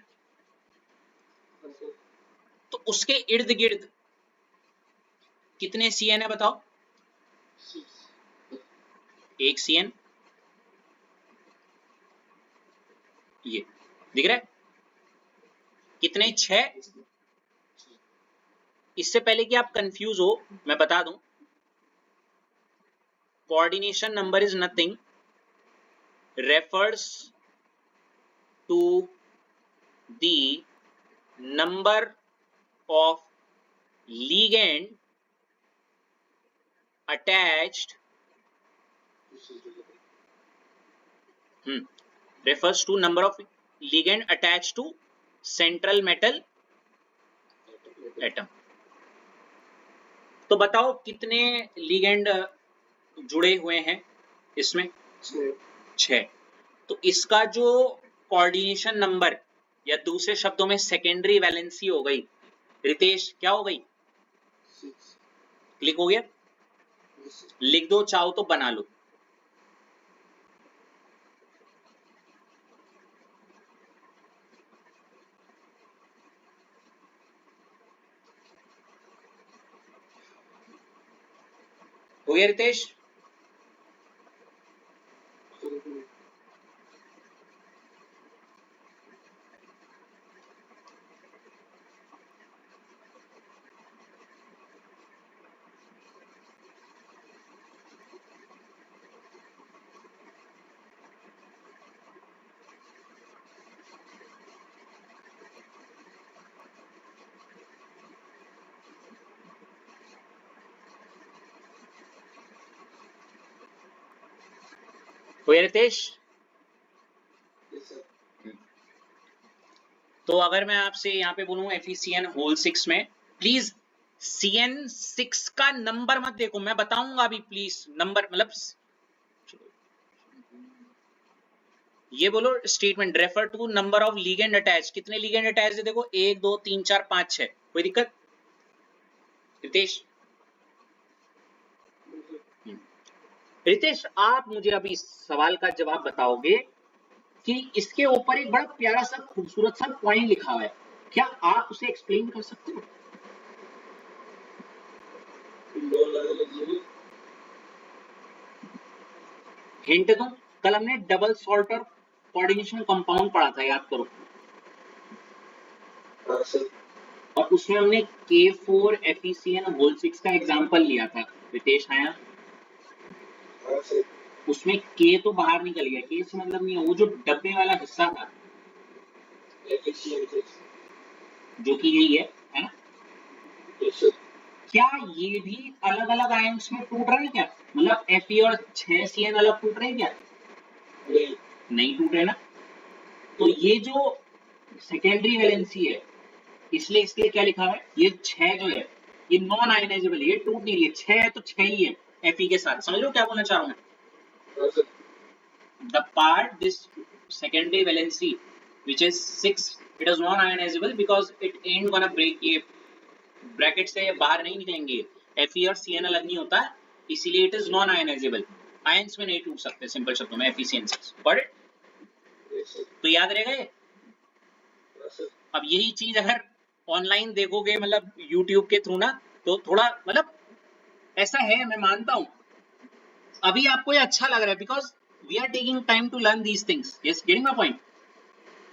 तो उसके इर्द गिर्द कितने CN है बताओ, एक CN, ये दिख रहा है कितने, 6। इससे पहले कि आप कंफ्यूज हो मैं बता दूं, coordination number is nothing refers to the number of ligand attached, refers to number of ligand attached to central metal atom। तो बताओ कितने ligand जुड़े हुए हैं इसमें, 6। तो इसका जो कोऑर्डिनेशन नंबर या दूसरे शब्दों में सेकेंडरी वैलेंसी हो गई, रितेश क्या हो गई, क्लिक हो गया, लिख दो चाहो तो बना लो, हो गया रितेश। हो गया रितेश। तो अगर मैं आपसे यहाँ पे बोलूँ FeCN होल 6 में, प्लीज CN6 का नंबर मत देखो, मैं बताऊंगा अभी, प्लीज नंबर मतलब ये बोलो statement refer to number of ligand attach. कितने लिगेंड अटैच है देखो, 1 2 3 4 5 6। कोई दिक्कत रितेश? रितेश आप मुझे अभी इस सवाल का जवाब बताओगे कि इसके ऊपर एक बड़ा प्यारा सा खूबसूरत सा पॉइंट लिखा हुआ है, क्या आप उसे एक्सप्लेन कर सकते हो? हिंट दूं, कल हमने डबल सॉल्ट और कोऑर्डिनेशन कंपाउंड पढ़ा था, याद करो। हाँ सर। और उसमें हमने K4FeCN होल 6 का एग्जांपल लिया था। रितेश आया? हाँ सर। उसमें K तो बाहर निकल गया, K से मतलब नहीं है, वो जो डब्बे वाला हिस्सा था एफिशिएंसी। जो कि यही है ना? Yes sir. क्या ये भी अलग अलग आयंस में टूट रहा है क्या? मतलब Fe और 6Cn अलग टूट रहे हैं क्या? नहीं। नहीं टूट रहे ना। तो ये जो सेकेंडरी वैलेंसी है, इसलिए इसलिए क्या लिखा है, ये 6 जो है ये नॉन आयनाइजेबल, ये टूट नहीं रही है। 6 है तो 6 ही है Fe के साथ। समझ लो क्या बोलना चाह रहा हूं मैं? हाँ sir. The part this secondary valency which is 6, it is non ionizable because it ain't gonna break, ये ब्रैकेट से बाहर नहीं निकलेंगे। Fe और Cn अलग नहीं होता, इसीलिए it is non ionizable. Ions में नहीं टूट सकते, सिंपल शब्दों में efficiency. Got it? Yes sir. तो याद रहेगा ये। हाँ सर। अब यही चीज अगर ऑनलाइन देखोगे, मतलब यूट्यूब के थ्रू ना, तो थोड़ा मतलब ऐसा है, मैं मानता हूं अभी आपको ये अच्छा लग रहा है because we are taking time to learn these things. Yes, getting my point?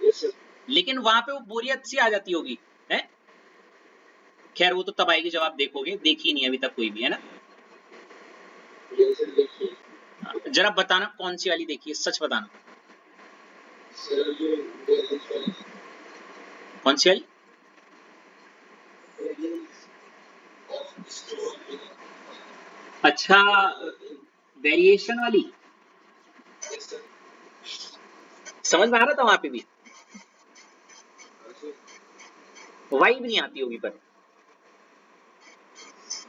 Yes sir. लेकिन वहां पे वो बोरियत सी आ जाती होगी है। खैर वो तो तब आएगी जब आप देखोगे, देखी नहीं अभी तक कोई भी, है ना? Yes sir. देखिए जरा बताना कौन सी वाली देखी है, सच बताना। सर, जो बैलेंस वाली कौन सी वाली? Balance of store. अच्छा, वेरिएशन वाली। Yes sir. समझ में आ रहा था वहां पे भी? हाँ सर। वाइब नहीं आती होगी पर।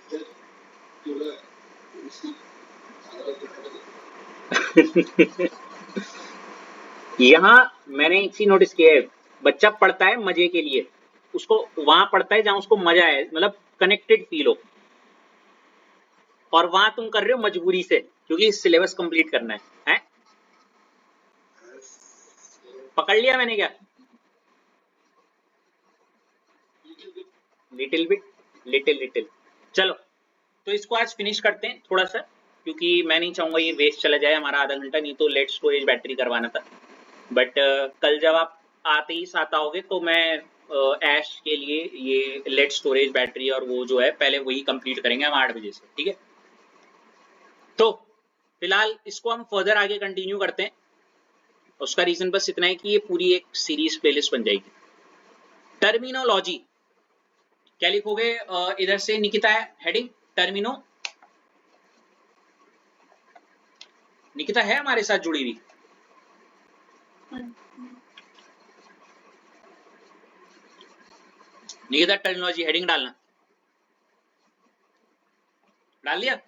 सर थोड़ा इसकी सारा यहाँ मैंने एक चीज नोटिस किया है, बच्चा पढ़ता है मजे के लिए, उसको वहां पढ़ता है जहां उसको मजा है, मतलब कनेक्टेड फील हो। और वहां तुम कर रहे हो मजबूरी से, क्योंकि सिलेबस कंप्लीट करना है? पकड़ लिया मैंने क्या? Little bit, little little. चलो, तो इसको आज फिनिश करते हैं थोड़ा सा, क्योंकि मैं नहीं चाहूंगा ये वेस्ट चला जाए हमारा आधा घंटा, नहीं तो लेट स्टोरेज बैटरी करवाना था। बट कल जब आप आते ही साथ आओगे तो मैं ऐश के लिए ये लेट स्टोरेज बैटरी और वो जो है पहले वही कंप्लीट करेंगे हम 8 बजे से, ठीक है? तो फिलहाल इसको हम फर्दर आगे कंटिन्यू करते हैं। उसका रीजन बस इतना है कि ये पूरी एक सीरीज प्लेलिस्ट बन जाएगी। टर्मिनोलॉजी क्या लिखोगे? इधर से निकिता है हेडिंग टर्मिनो। निकिता है हमारे साथ जुड़ी हुई? निकिता टर्मिनोलॉजी हेडिंग डालना। डाल दिया?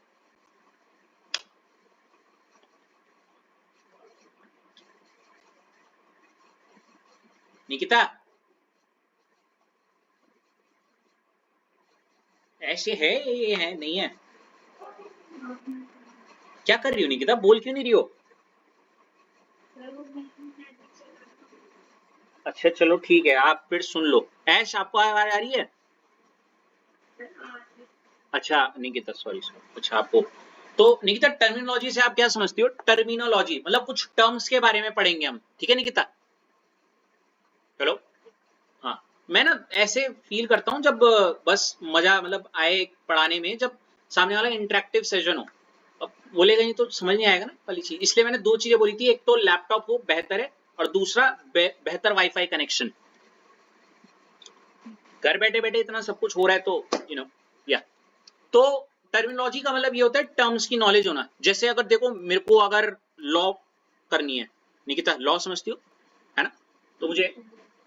निकिता ऐसे है, ये है नहीं है? क्या कर रही हो निकिता, बोल क्यों नहीं रही हो? अच्छा चलो ठीक है, आप फिर सुन लो। ऐश आपको आवाज आ रही है? अच्छा निकिता, सॉरी सॉरी, अच्छा आपको। तो निकिता टर्मिनोलॉजी से आप क्या समझती हो? टर्मिनोलॉजी मतलब कुछ टर्म्स के बारे में पढ़ेंगे हम, ठीक है निकिता? हेलो, हाँ। मैं ना ऐसे फील करता हूँ जब बस मजा मतलब आए पढ़ाने में, जब सामने वाला इंटरेक्टिव सेशन हो। अब बोलेगा नहीं तो समझ नहीं आएगा ना वाली चीज, इसलिए मैंने दो चीजें बोली थी, एक तो लैपटॉप हो बेहतर है, और दूसरा बेहतर वाईफाई कनेक्शन। घर बैठे बैठे इतना सब कुछ हो रहा है तो या तो टर्मिनोलॉजी का मतलब ये होता है टर्म्स की नॉलेज होना। जैसे अगर देखो मेरे को अगर लॉ करनी है, निकिता लॉ समझती हो है ना? तो मुझे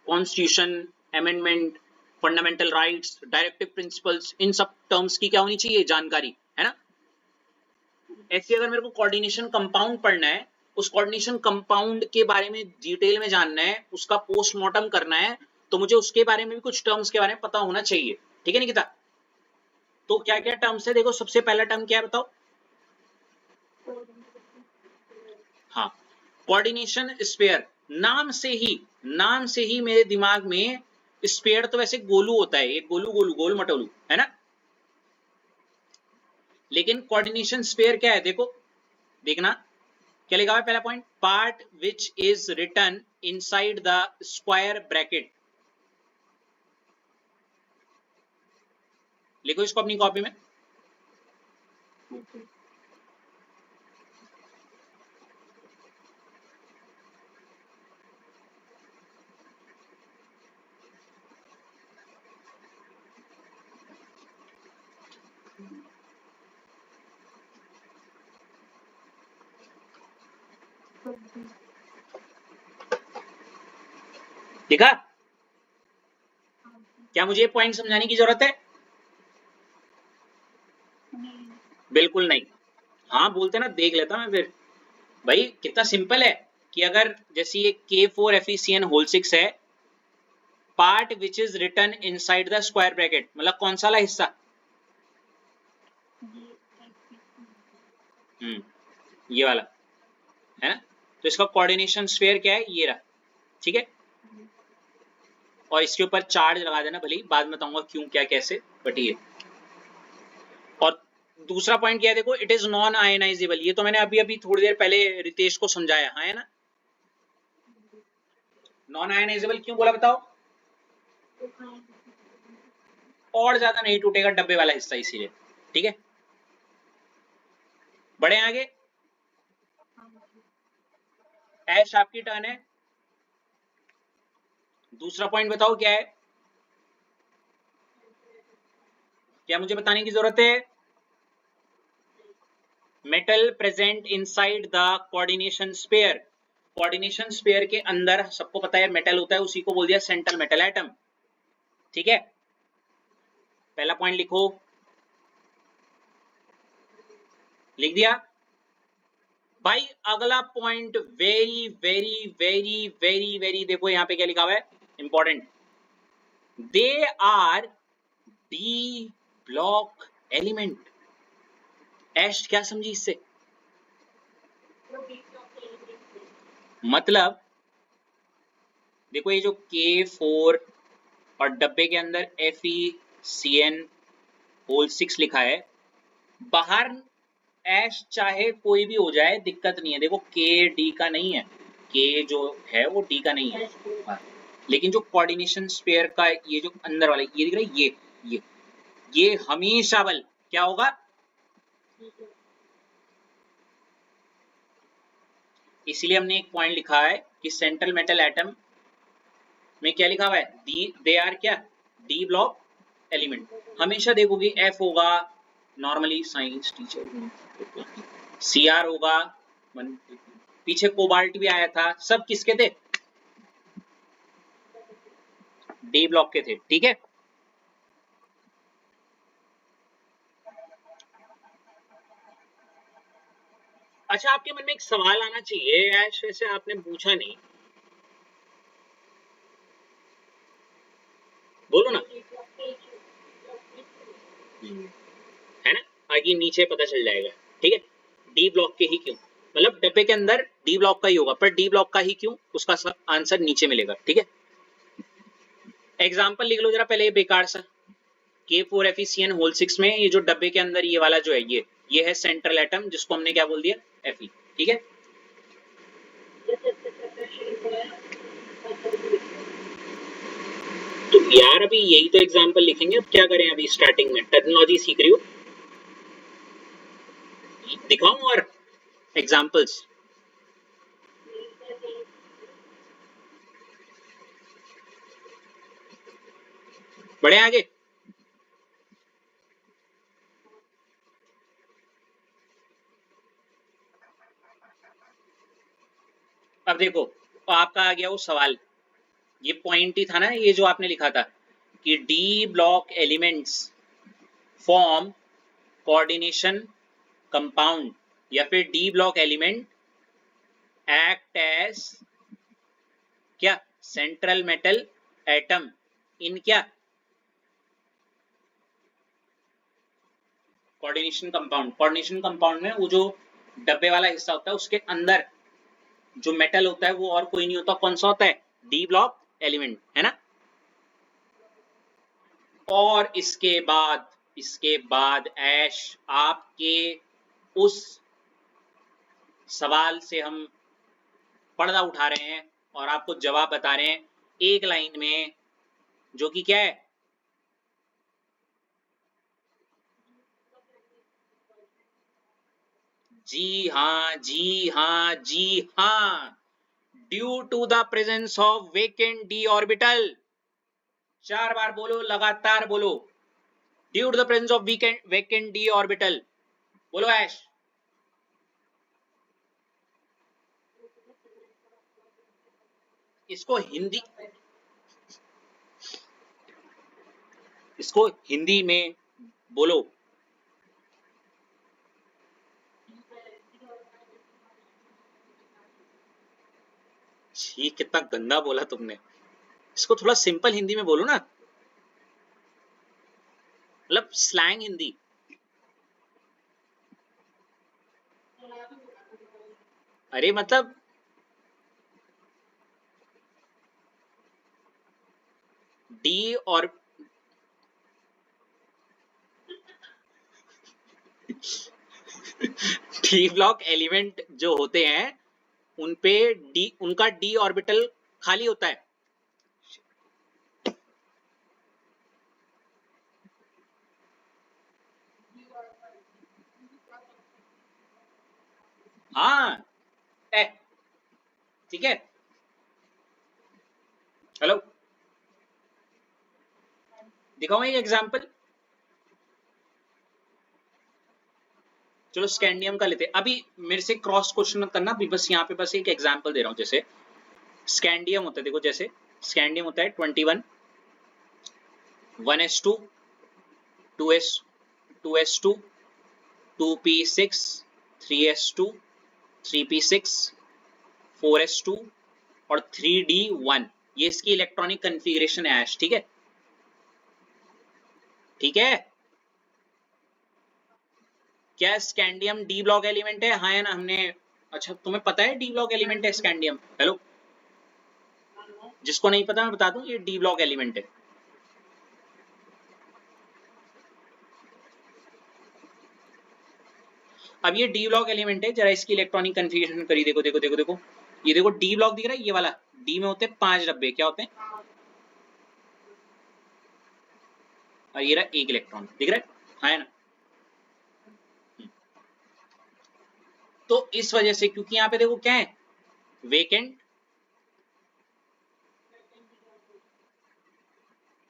constitution, amendment, fundamental rights, directive principles, इन सब टर्म्स की क्या होनी चाहिए? जानकारी, है ना? ऐसे अगर मेरे को कोऑर्डिनेशन कंपाउंड पढ़ना है उस कोऑर्डिनेशन कंपाउंड के बारे में डिटेल में जानना है, उसका पोस्टमार्टम करना है, तो मुझे उसके बारे में भी कुछ टर्म्स के बारे में पता होना चाहिए। ठीक है निकिता? तो क्या क्या टर्म्स है? देखो सबसे पहला टर्म क्या है बताओ? हाँ, कोऑर्डिनेशन स्फीयर। नाम से ही मेरे दिमाग में स्फीयर तो वैसे गोलू होता है, एक गोलू गोलू गोल मटोलू, है ना? लेकिन कोऑर्डिनेशन स्फीयर क्या है? देखो, देखना क्या लिखा हुआ है। पहला point, part which is written inside the square bracket. लिखो इसको अपनी कॉपी में। देखा? क्या मुझे पॉइंट समझाने की जरूरत है? बिल्कुल नहीं। हाँ बोलते ना, देख लेता मैं फिर। भाई कितना सिंपल है कि अगर जैसे ये K4FeCN होल 6 है, part which is written inside the square bracket, मतलब कौन सा वाला हिस्सा? ये वाला, है ना? तो इसका कोऑर्डिनेशन स्फीयर क्या है? ये रहा। ठीक है, और इसके ऊपर चार्ज लगा देना, भले ही बाद में बताऊंगा क्यों क्या कैसे, बट ये। और दूसरा पॉइंट क्या है? देखो, इट इज नॉन आयनाइजेबल। ये तो मैंने अभी अभी थोड़ी देर पहले रितेश को समझाया, हाँ है ना? नॉन आयनाइजेबल क्यों बोला बताओ? और ज्यादा नहीं टूटेगा डब्बे वाला हिस्सा, इसीलिए। ठीक है, बढ़े आगे। ऐश आपकी टर्न है। दूसरा पॉइंट बताओ क्या है? क्या मुझे बताने की जरूरत है? Metal present inside the coordination sphere. Coordination sphere के अंदर सबको पता है मेटल होता है, उसी को बोल दिया सेंट्रल मेटल एटम। ठीक है, पहला पॉइंट लिखो। लिख दिया भाई? अगला point very very very very very, देखो यहां पे क्या लिखा हुआ है, important. They are D block element. Ash क्या समझी इससे? मतलब देखो, ये जो K4 और डब्बे के अंदर FeCN होल 6 लिखा है, बाहर ऐश चाहे कोई भी हो जाए दिक्कत नहीं है। देखो K D का नहीं है, K जो है वो D का नहीं है। हाँ। लेकिन जो कोऑर्डिनेशन स्फीयर का ये जो अंदर वाला ये दिख रहा है, ये हमेशा बल क्या होगा? इसीलिए हमने एक पॉइंट लिखा है कि सेंट्रल मेटल एटम में क्या लिखा हुआ है? दे आर क्या? D block element. हमेशा देखोगे F होगा, नॉर्मली साइंस टीचर, Cr होगा, पीछे कोबाल्ट भी आया था, सब किसके थे? डी ब्लॉक के थे। ठीक है, अच्छा आपके मन में एक सवाल आना चाहिए, ऐश वैसे आपने पूछा नहीं, बोलो ना। है ना? आगे नीचे पता चल जाएगा। ठीक है, डी ब्लॉक के ही क्यों, मतलब डब्बे के अंदर डी ब्लॉक का ही होगा, पर डी ब्लॉक का ही क्यों, उसका आंसर नीचे मिलेगा। ठीक है, एग्जाम्पल लिख लो जरा पहले, बेकार सा। K4FeCN होल 6 में ये जो डब्बे के अंदर ये वाला जो है, ये है सेंट्रल एटम, जिसको हमने क्या बोल दिया? Fe। ठीक है, तो यार अभी यही तो एग्जाम्पल लिखेंगे, अब क्या करें, अभी स्टार्टिंग में टर्मिनोलॉजी सीख रही हो, दिखाऊं और एग्जाम्पल्स? बढ़े आगे। अब देखो, तो आपका आ गया वो सवाल, ये पॉइंट ही था ना ये जो आपने लिखा था कि D block elements form coordination compound, या फिर D block element act as क्या, सेंट्रल मेटल एटम इन क्या, कोऑर्डिनेशन कंपाउंड। कोऑर्डिनेशन कंपाउंड में वो जो डब्बे वाला हिस्सा होता है उसके अंदर जो मेटल होता है वो और कोई नहीं होता, कौन सा होता है, डी ब्लॉक एलिमेंट, है ना। और इसके बाद ऐश आपके उस सवाल से हम पर्दा उठा रहे हैं और आपको जवाब बता रहे हैं एक लाइन में, जो कि क्या है, जी हाँ जी हाँ जी हाँ, due to the presence of vacant D orbital. 4 बार बोलो, लगातार बोलो, due to the presence of vacant D orbital. बोलो ऐश। इसको हिंदी, इसको हिंदी में बोलो। छी, कितना गंदा बोला तुमने, इसको थोड़ा सिंपल हिंदी में बोलो ना, मतलब स्लैंग हिंदी। अरे मतलब डी और डी ब्लॉक एलिमेंट जो होते हैं उन पे डी, उनका डी ऑर्बिटल खाली होता है। हाँ, ठीक है। हेलो, दिखाओ एक एग्जांपल। चलो स्कैंडियम का लेते, अभी मेरे से क्रॉस क्वेश्चन मत करना, अभी बस यहाँ पे बस एक एग्जांपल दे रहा हूँ। जैसे स्कैंडियम होता है, देखो जैसे स्कैंडियम होता है 21 1s2 2s 2s2 2p6 3s2 3p6, 4s2 और 3d1, ये इसकी इलेक्ट्रॉनिक कन्फिग्रेशन है ऐश, ठीक है। ठीक है, क्या स्कैंडियम डी ब्लॉक एलिमेंट है, हाँ या ना, हमने, अच्छा तुम्हें पता है डी ब्लॉक एलिमेंट है स्कैंडियम। हेलो, जिसको नहीं पता मैं बता दूं, ये डी ब्लॉक एलिमेंट है। अब ये डी ब्लॉक एलिमेंट है, जरा इसकी इलेक्ट्रॉनिक कन्फिग्रेशन करी, देखो देखो देखो देखो, ये देखो डी ब्लॉक दिख रहा है, ये वाला डी में होते हैं 5 डब्बे, क्या होते हैं, और ये रहा एक इलेक्ट्रॉन, दिख रहा है, हाँ है ना। तो इस वजह से, क्योंकि यहाँ पे देखो क्या है, वेकेंट,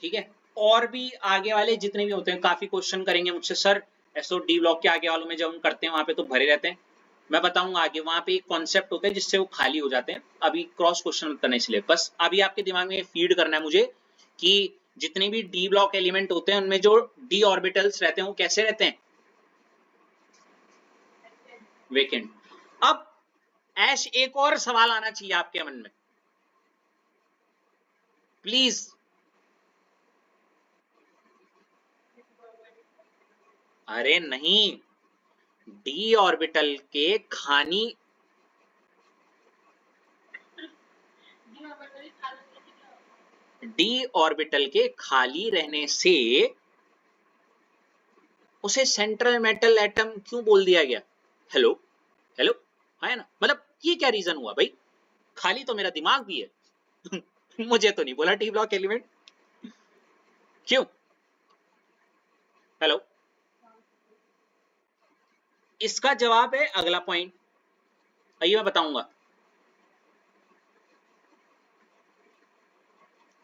ठीक है। और भी आगे वाले जितने भी होते हैं, काफी क्वेश्चन करेंगे मुझसे, सर एसओ डी ब्लॉक के आगे वालों में जब हम करते हैं वहां पे तो भरे रहते हैं, मैं बताऊंगा आगे, वहां पे एक कॉन्सेप्ट होता है जिससे वो खाली हो जाते हैं। अभी क्रॉस क्वेश्चन करना, इसलिए बस अभी आपके दिमाग में फीड करना है मुझे कि जितने भी डी ब्लॉक एलिमेंट होते हैं उनमें जो डी ऑर्बिटल्स रहते हैं वो कैसे रहते हैं, वेकेंट। अब ऐश एक और सवाल आना चाहिए आपके मन में, प्लीज। अरे नहीं, डी ऑर्बिटल के खानी, डी ऑर्बिटल के खाली रहने से उसे सेंट्रल मेटल एटम क्यों बोल दिया गया। हेलो, हेलो, है ना, मतलब ये क्या रीजन हुआ भाई, खाली तो मेरा दिमाग भी है मुझे तो नहीं बोला डी ब्लॉक एलिमेंट, क्यों। हेलो, इसका जवाब है अगला पॉइंट, आइए मैं बताऊंगा।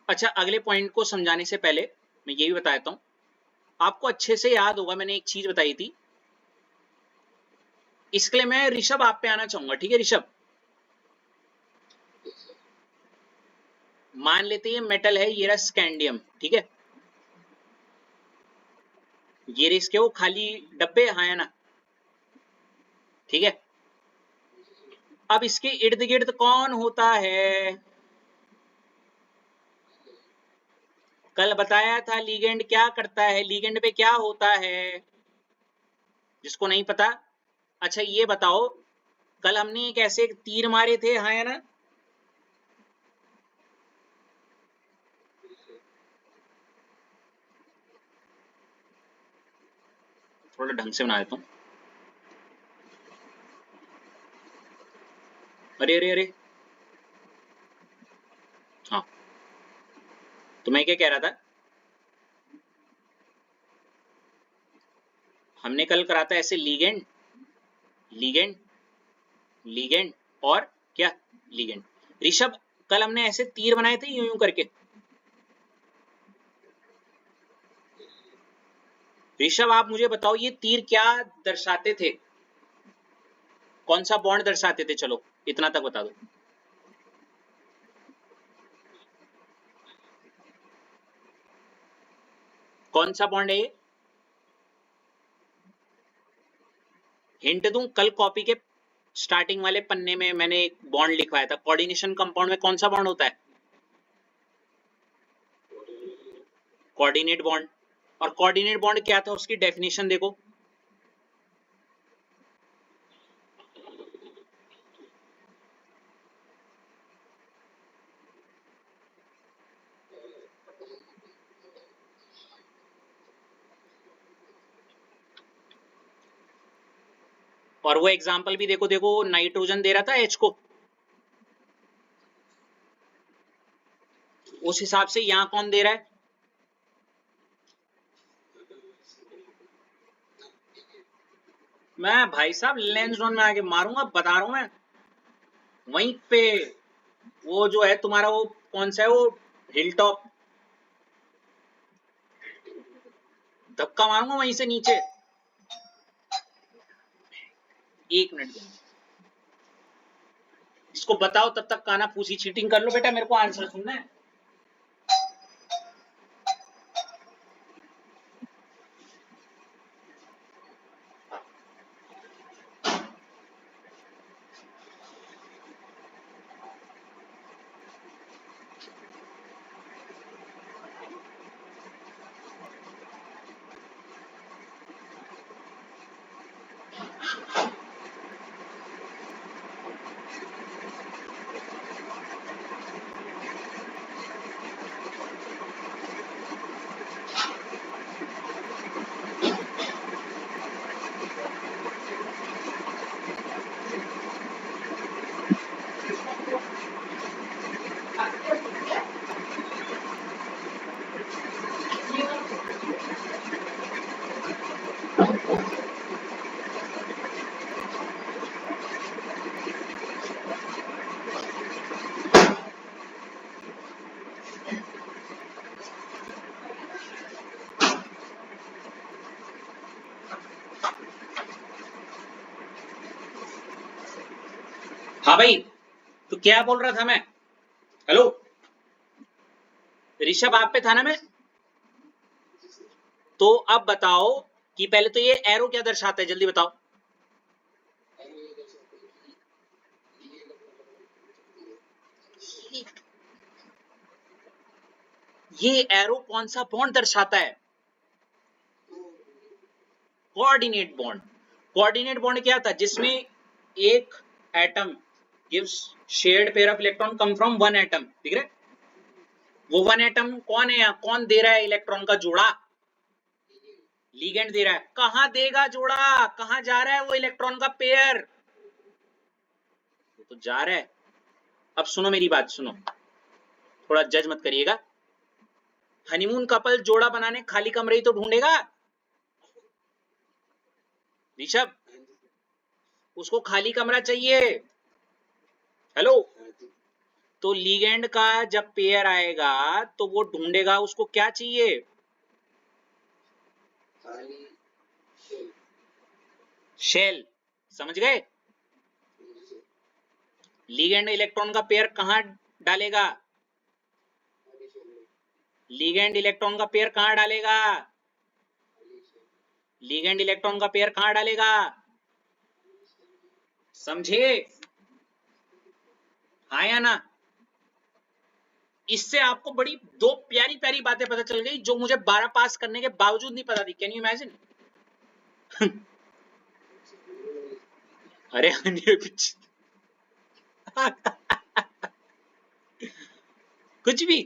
अच्छा, अगले पॉइंट को समझाने से पहले मैं ये भी बता देता हूं, आपको अच्छे से याद होगा मैंने एक चीज बताई थी, इसके लिए मैं ऋषभ आप पे आना चाहूंगा, ठीक है ऋषभ। मान लेते हैं मेटल है, ये रहा स्कैंडियम, ठीक है, ये इसके वो खाली डब्बे, हाँ या ना, ठीक है। अब इसके इर्द गिर्द कौन होता है? कल बताया था लिगेंड क्या करता है, लिगेंड पे क्या होता है, जिसको नहीं पता। अच्छा ये बताओ, कल हमने एक ऐसे तीर मारे थे, हाँ या ना? थोड़ा ढंग से बना देता हूँ। अरे अरे अरे, हाँ तो मैं क्या कह रहा था, हमने कल करा था ऐसे लिगेंड लिगेंड लिगेंड और क्या, लिगेंड। ऋषभ कल हमने ऐसे तीर बनाए थे यूं यूं करके। ऋषभ आप मुझे बताओ ये तीर क्या दर्शाते थे, कौन सा बॉन्ड दर्शाते थे? चलो इतना तक बता दो। कौन सा बॉन्ड है ये? हिंट दूं, कल कॉपी के स्टार्टिंग वाले पन्ने में मैंने एक बॉन्ड लिखवाया था। कोऑर्डिनेशन कंपाउंड में कौन सा बॉन्ड होता है? Coordinate bond. और कोऑर्डिनेट बॉन्ड क्या था, उसकी डेफिनेशन देखो। और वो एग्जाम्पल भी देखो, देखो नाइट्रोजन दे रहा था एच को, उस हिसाब से यहां कौन दे रहा है? मैं भाई साहब लेंस जोन में आके मारूंगा, बता रहा हूं मैं। वहीं पे वो जो है तुम्हारा, वो कौन सा है, वो हिल टॉप, धक्का मारूंगा वहीं से नीचे। एक मिनट दो, इसको बताओ तब तक काना फूसी चीटिंग कर लो बेटा, मेरे को आंसर सुनना है। हाँ भाई, तो क्या बोल रहा था मैं? हेलो ऋषभ, आप पे था ना मैं? तो अब बताओ कि पहले तो ये एरो क्या दर्शाता है, जल्दी बताओ। ये एरो कौन सा बॉन्ड दर्शाता है? Coordinate bond. कोऑर्डिनेट बॉन्ड क्या था, जिसमें एक atom gives shared pair of electron come from one atom, ठीक है? वो वन एटम कौन है, कौन दे रहा है इलेक्ट्रॉन का जोड़ा? लिगेंड दे रहा है। कहां देगा जोड़ा, कहां जा रहा है वो इलेक्ट्रॉन का पेयर? वो तो जा रहा है। अब सुनो मेरी बात, सुनो, थोड़ा जज मत करिएगा। हनीमून कपल जोड़ा बनाने खाली कमरे ही तो ढूंढेगा ऋषभ, उसको खाली कमरा चाहिए। हेलो, तो लिगेंड का जब पेयर आएगा तो वो ढूंढेगा, उसको क्या चाहिए? शेल। समझ गए? लिगेंड इलेक्ट्रॉन का पेयर कहां डालेगा? लिगेंड इलेक्ट्रॉन का पेयर कहां डालेगा? लिगेंड इलेक्ट्रॉन का पेयर कहां डालेगा? समझे? हाँ या ना? इससे आपको बड़ी दो प्यारी प्यारी बातें पता चल गई जो मुझे 12 पास करने के बावजूद नहीं पता थी। Can you imagine? अरे ये कुछ कुछ भी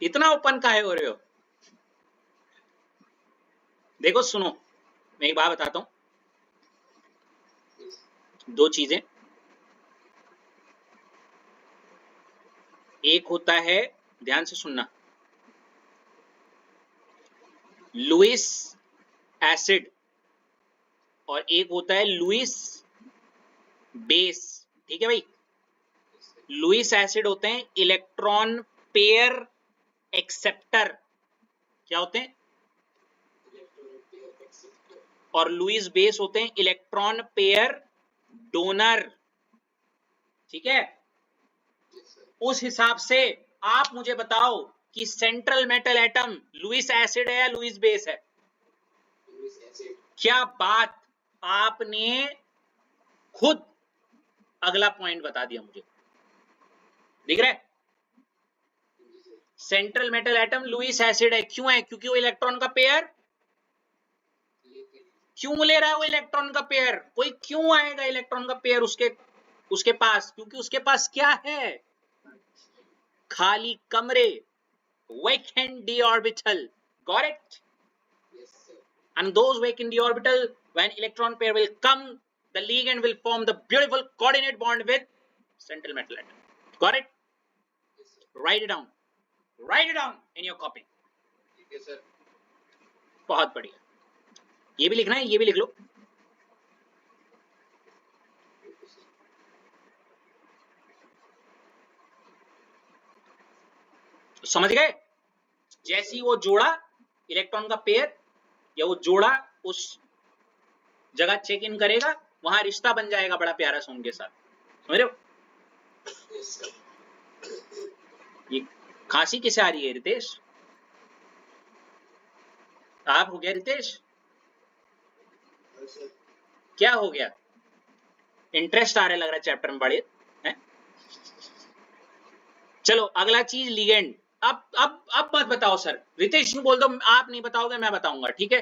इतना ओपन काहे हो रहे हो? देखो सुनो, मैं एक बात बताता हूं, दो चीजें। एक होता है, ध्यान से सुनना, लुइस एसिड, और एक होता है लुइस बेस। ठीक है भाई? लुइस एसिड होते हैं इलेक्ट्रॉन पेयर एक्सेप्टर। क्या होते हैं? और लुइस बेस होते हैं इलेक्ट्रॉन पेयर डोनर। ठीक है? उस हिसाब से आप मुझे बताओ कि central metal atom Lewis acid है या लुइस बेस है? क्या बात! आपने खुद अगला पॉइंट बता दिया मुझे। दिख रहा है? Central metal atom Lewis acid है। क्यों है? क्योंकि वो इलेक्ट्रॉन का पेयर क्यों ले रहा है? वो इलेक्ट्रॉन का पेयर, कोई क्यों आएगा इलेक्ट्रॉन का पेयर उसके पास? क्योंकि उसके पास क्या है? खाली कमरे, vacant d orbital. Got it? And those vacant d orbital, when electron pair will come, the ligand will form the beautiful coordinate bond with central metal atom. Got it? Write it down. Write it down in your copy. ठीक है sir. बहुत बढ़िया। ये भी लिखना है, ये भी लिख लो। समझ गए? जैसी वो जोड़ा इलेक्ट्रॉन का पेयर या वो जोड़ा उस जगह चेक इन करेगा, वहां रिश्ता बन जाएगा बड़ा प्यारा सा उनके साथ। समझ रहे हो? ये खांसी किसे आ रही है रितेश? आप हो गया रितेश? क्या हो गया? इंटरेस्ट आ रहा है लग रहा है चैप्टर में बड़े हैं? चलो अगला चीज लिगेंड। अब मत बताओ सर, रितेश यूं बोल दो, आप नहीं बताओगे मैं बताऊंगा। ठीक है?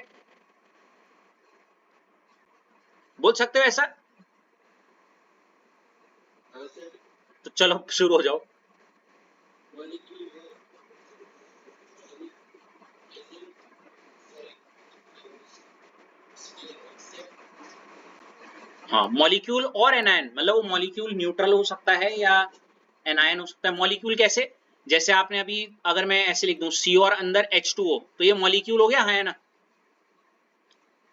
बोल सकते हो ऐसा? तो चलो शुरू हो जाओ। हाँ, मॉलिक्यूल और एनायन, मतलब वो मॉलिक्यूल न्यूट्रल हो सकता है या एनायन हो सकता है। मॉलिक्यूल कैसे? जैसे आपने अभी, अगर मैं ऐसे लिख दूं CO और अंदर H2O, तो ये मॉलिक्यूल हो गया, है ना?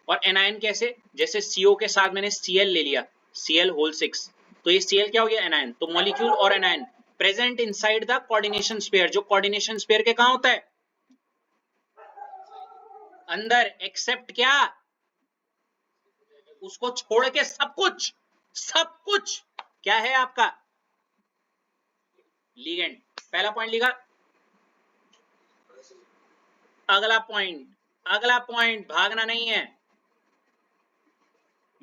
और एनायन कैसे? जैसे CO के साथ मैंने Cl ले लिया, Cl6, तो ये Cl क्या हो गया? एनायन। तो मॉलिक्यूल और anion present inside the coordination sphere. जो कोऑर्डिनेशन स्फीयर के कहां होता है? अंदर। एक्सेप्ट क्या? उसको छोड़ के सब कुछ, सब कुछ क्या है आपका? लिगेंड। पहला पॉइंट लिखा। अगला पॉइंट भागना नहीं है।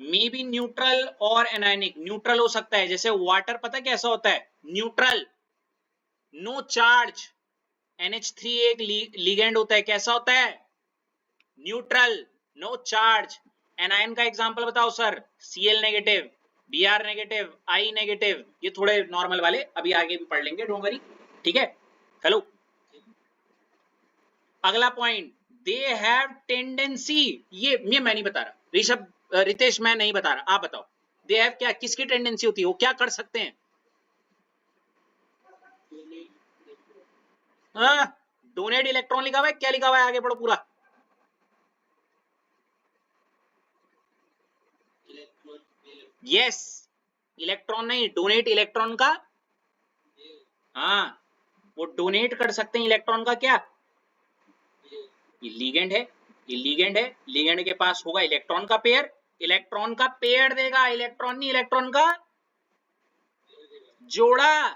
मे बी न्यूट्रल और एनायनिक। न्यूट्रल हो सकता है, जैसे वाटर, पता कैसा होता है? Neutral, no charge. NH3 एक लिगेंड होता है, कैसा होता है? Neutral, no charge. एनायन का एग्जांपल बताओ sir. Cl negative, Br negative, I negative. ये थोड़े नॉर्मल वाले अभी आगे भी पढ़ लेंगे, डोंट वरी। ठीक है? हेलो, अगला पॉइंट, दे हैव टेंडेंसी। ये मैं नहीं बता रहा, ऋषभ, रितेश मैं नहीं बता रहा, आप बताओ। दे हैव क्या, किसकी टेंडेंसी होती है? वो क्या कर सकते हैं? डोनेट इलेक्ट्रॉन लिखा हुआ है, क्या लिखा हुआ है? आगे पढ़ो पूरा। यस, इलेक्ट्रॉन नहीं, डोनेट इलेक्ट्रॉन का। हाँ, वो डोनेट कर सकते हैं इलेक्ट्रॉन का। क्या? ये लीगेंड है, ये लीगेंड है। लीगेंड के पास होगा इलेक्ट्रॉन का पेयर, इलेक्ट्रॉन का पेयर देगा, इलेक्ट्रॉन नहीं, इलेक्ट्रॉन का जोड़ा।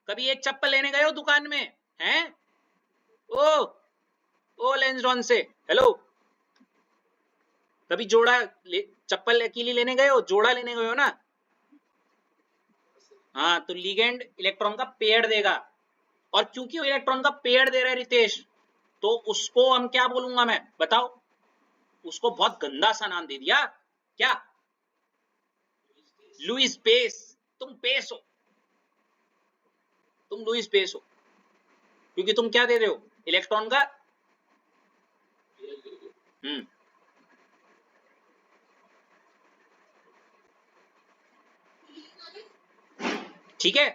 कभी एक चप्पल लेने गए हो दुकान में? हैं? ओ लेंसडॉन से, हेलो, कभी जोड़ा चप्पल अकेली लेने गए हो, जोड़ा लेने गए हो ना? हाँ, तो लिगेंड इलेक्ट्रॉन का पेयर देगा, और क्योंकि वो इलेक्ट्रॉन का पेयर दे रहा है रितेश, तो उसको हम क्या बोलूंगा मैं, बताओ? उसको बहुत गंदा सा नाम दे दिया, क्या? Lewis pace. तुम पेस हो, तुम लुईस पेस हो, क्योंकि तुम क्या दे रहे हो, इलेक्ट्रॉन का। ठीक है,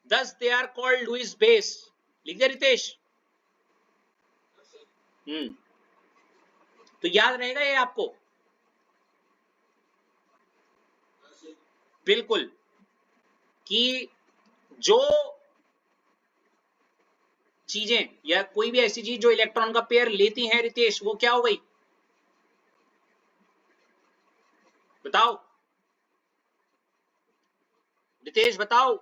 thus they are called Lewis base। लिख दे रितेश। तो याद रहेगा ये आपको, बिल्कुल, कि जो चीजें या कोई भी ऐसी चीज जो इलेक्ट्रॉन का पेयर लेती है रितेश, वो क्या हो गई, बताओ रितेश, बताओ।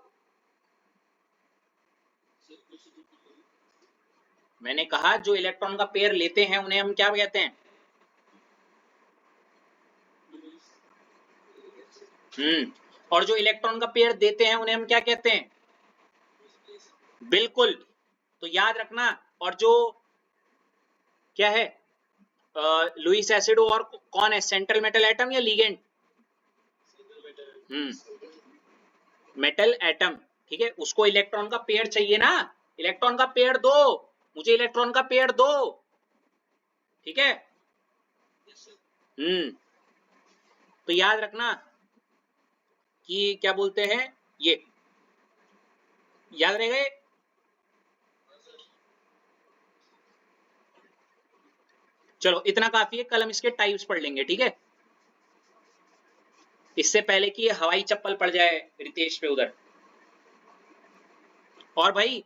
मैंने कहा जो इलेक्ट्रॉन का पेयर लेते हैं उन्हें हम क्या कहते हैं? और जो इलेक्ट्रॉन का पेयर देते हैं उन्हें हम क्या कहते हैं? बिल्कुल, तो याद रखना। और जो क्या है, लुईस एसिड और कौन है, सेंट्रल मेटल एटम या लिगेंड? मेटल एटम, ठीक है, उसको इलेक्ट्रॉन का पेयर चाहिए ना, इलेक्ट्रॉन का पेयर दो, मुझे इलेक्ट्रॉन का पेयर दो, ठीक है। तो याद रखना कि क्या बोलते हैं, ये याद रहेगा ये। चलो इतना काफी है, कल हम इसके टाइप्स पढ़ लेंगे, ठीक है, इससे पहले कि ये हवाई चप्पल पड़ जाए रितेश पे उधर। और भाई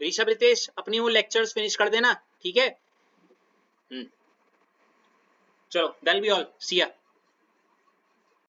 ऋषभ, रितेश अपनी वो लेक्चर्स फिनिश कर देना, ठीक है। चलो, दैट विल बी ऑल, सी या।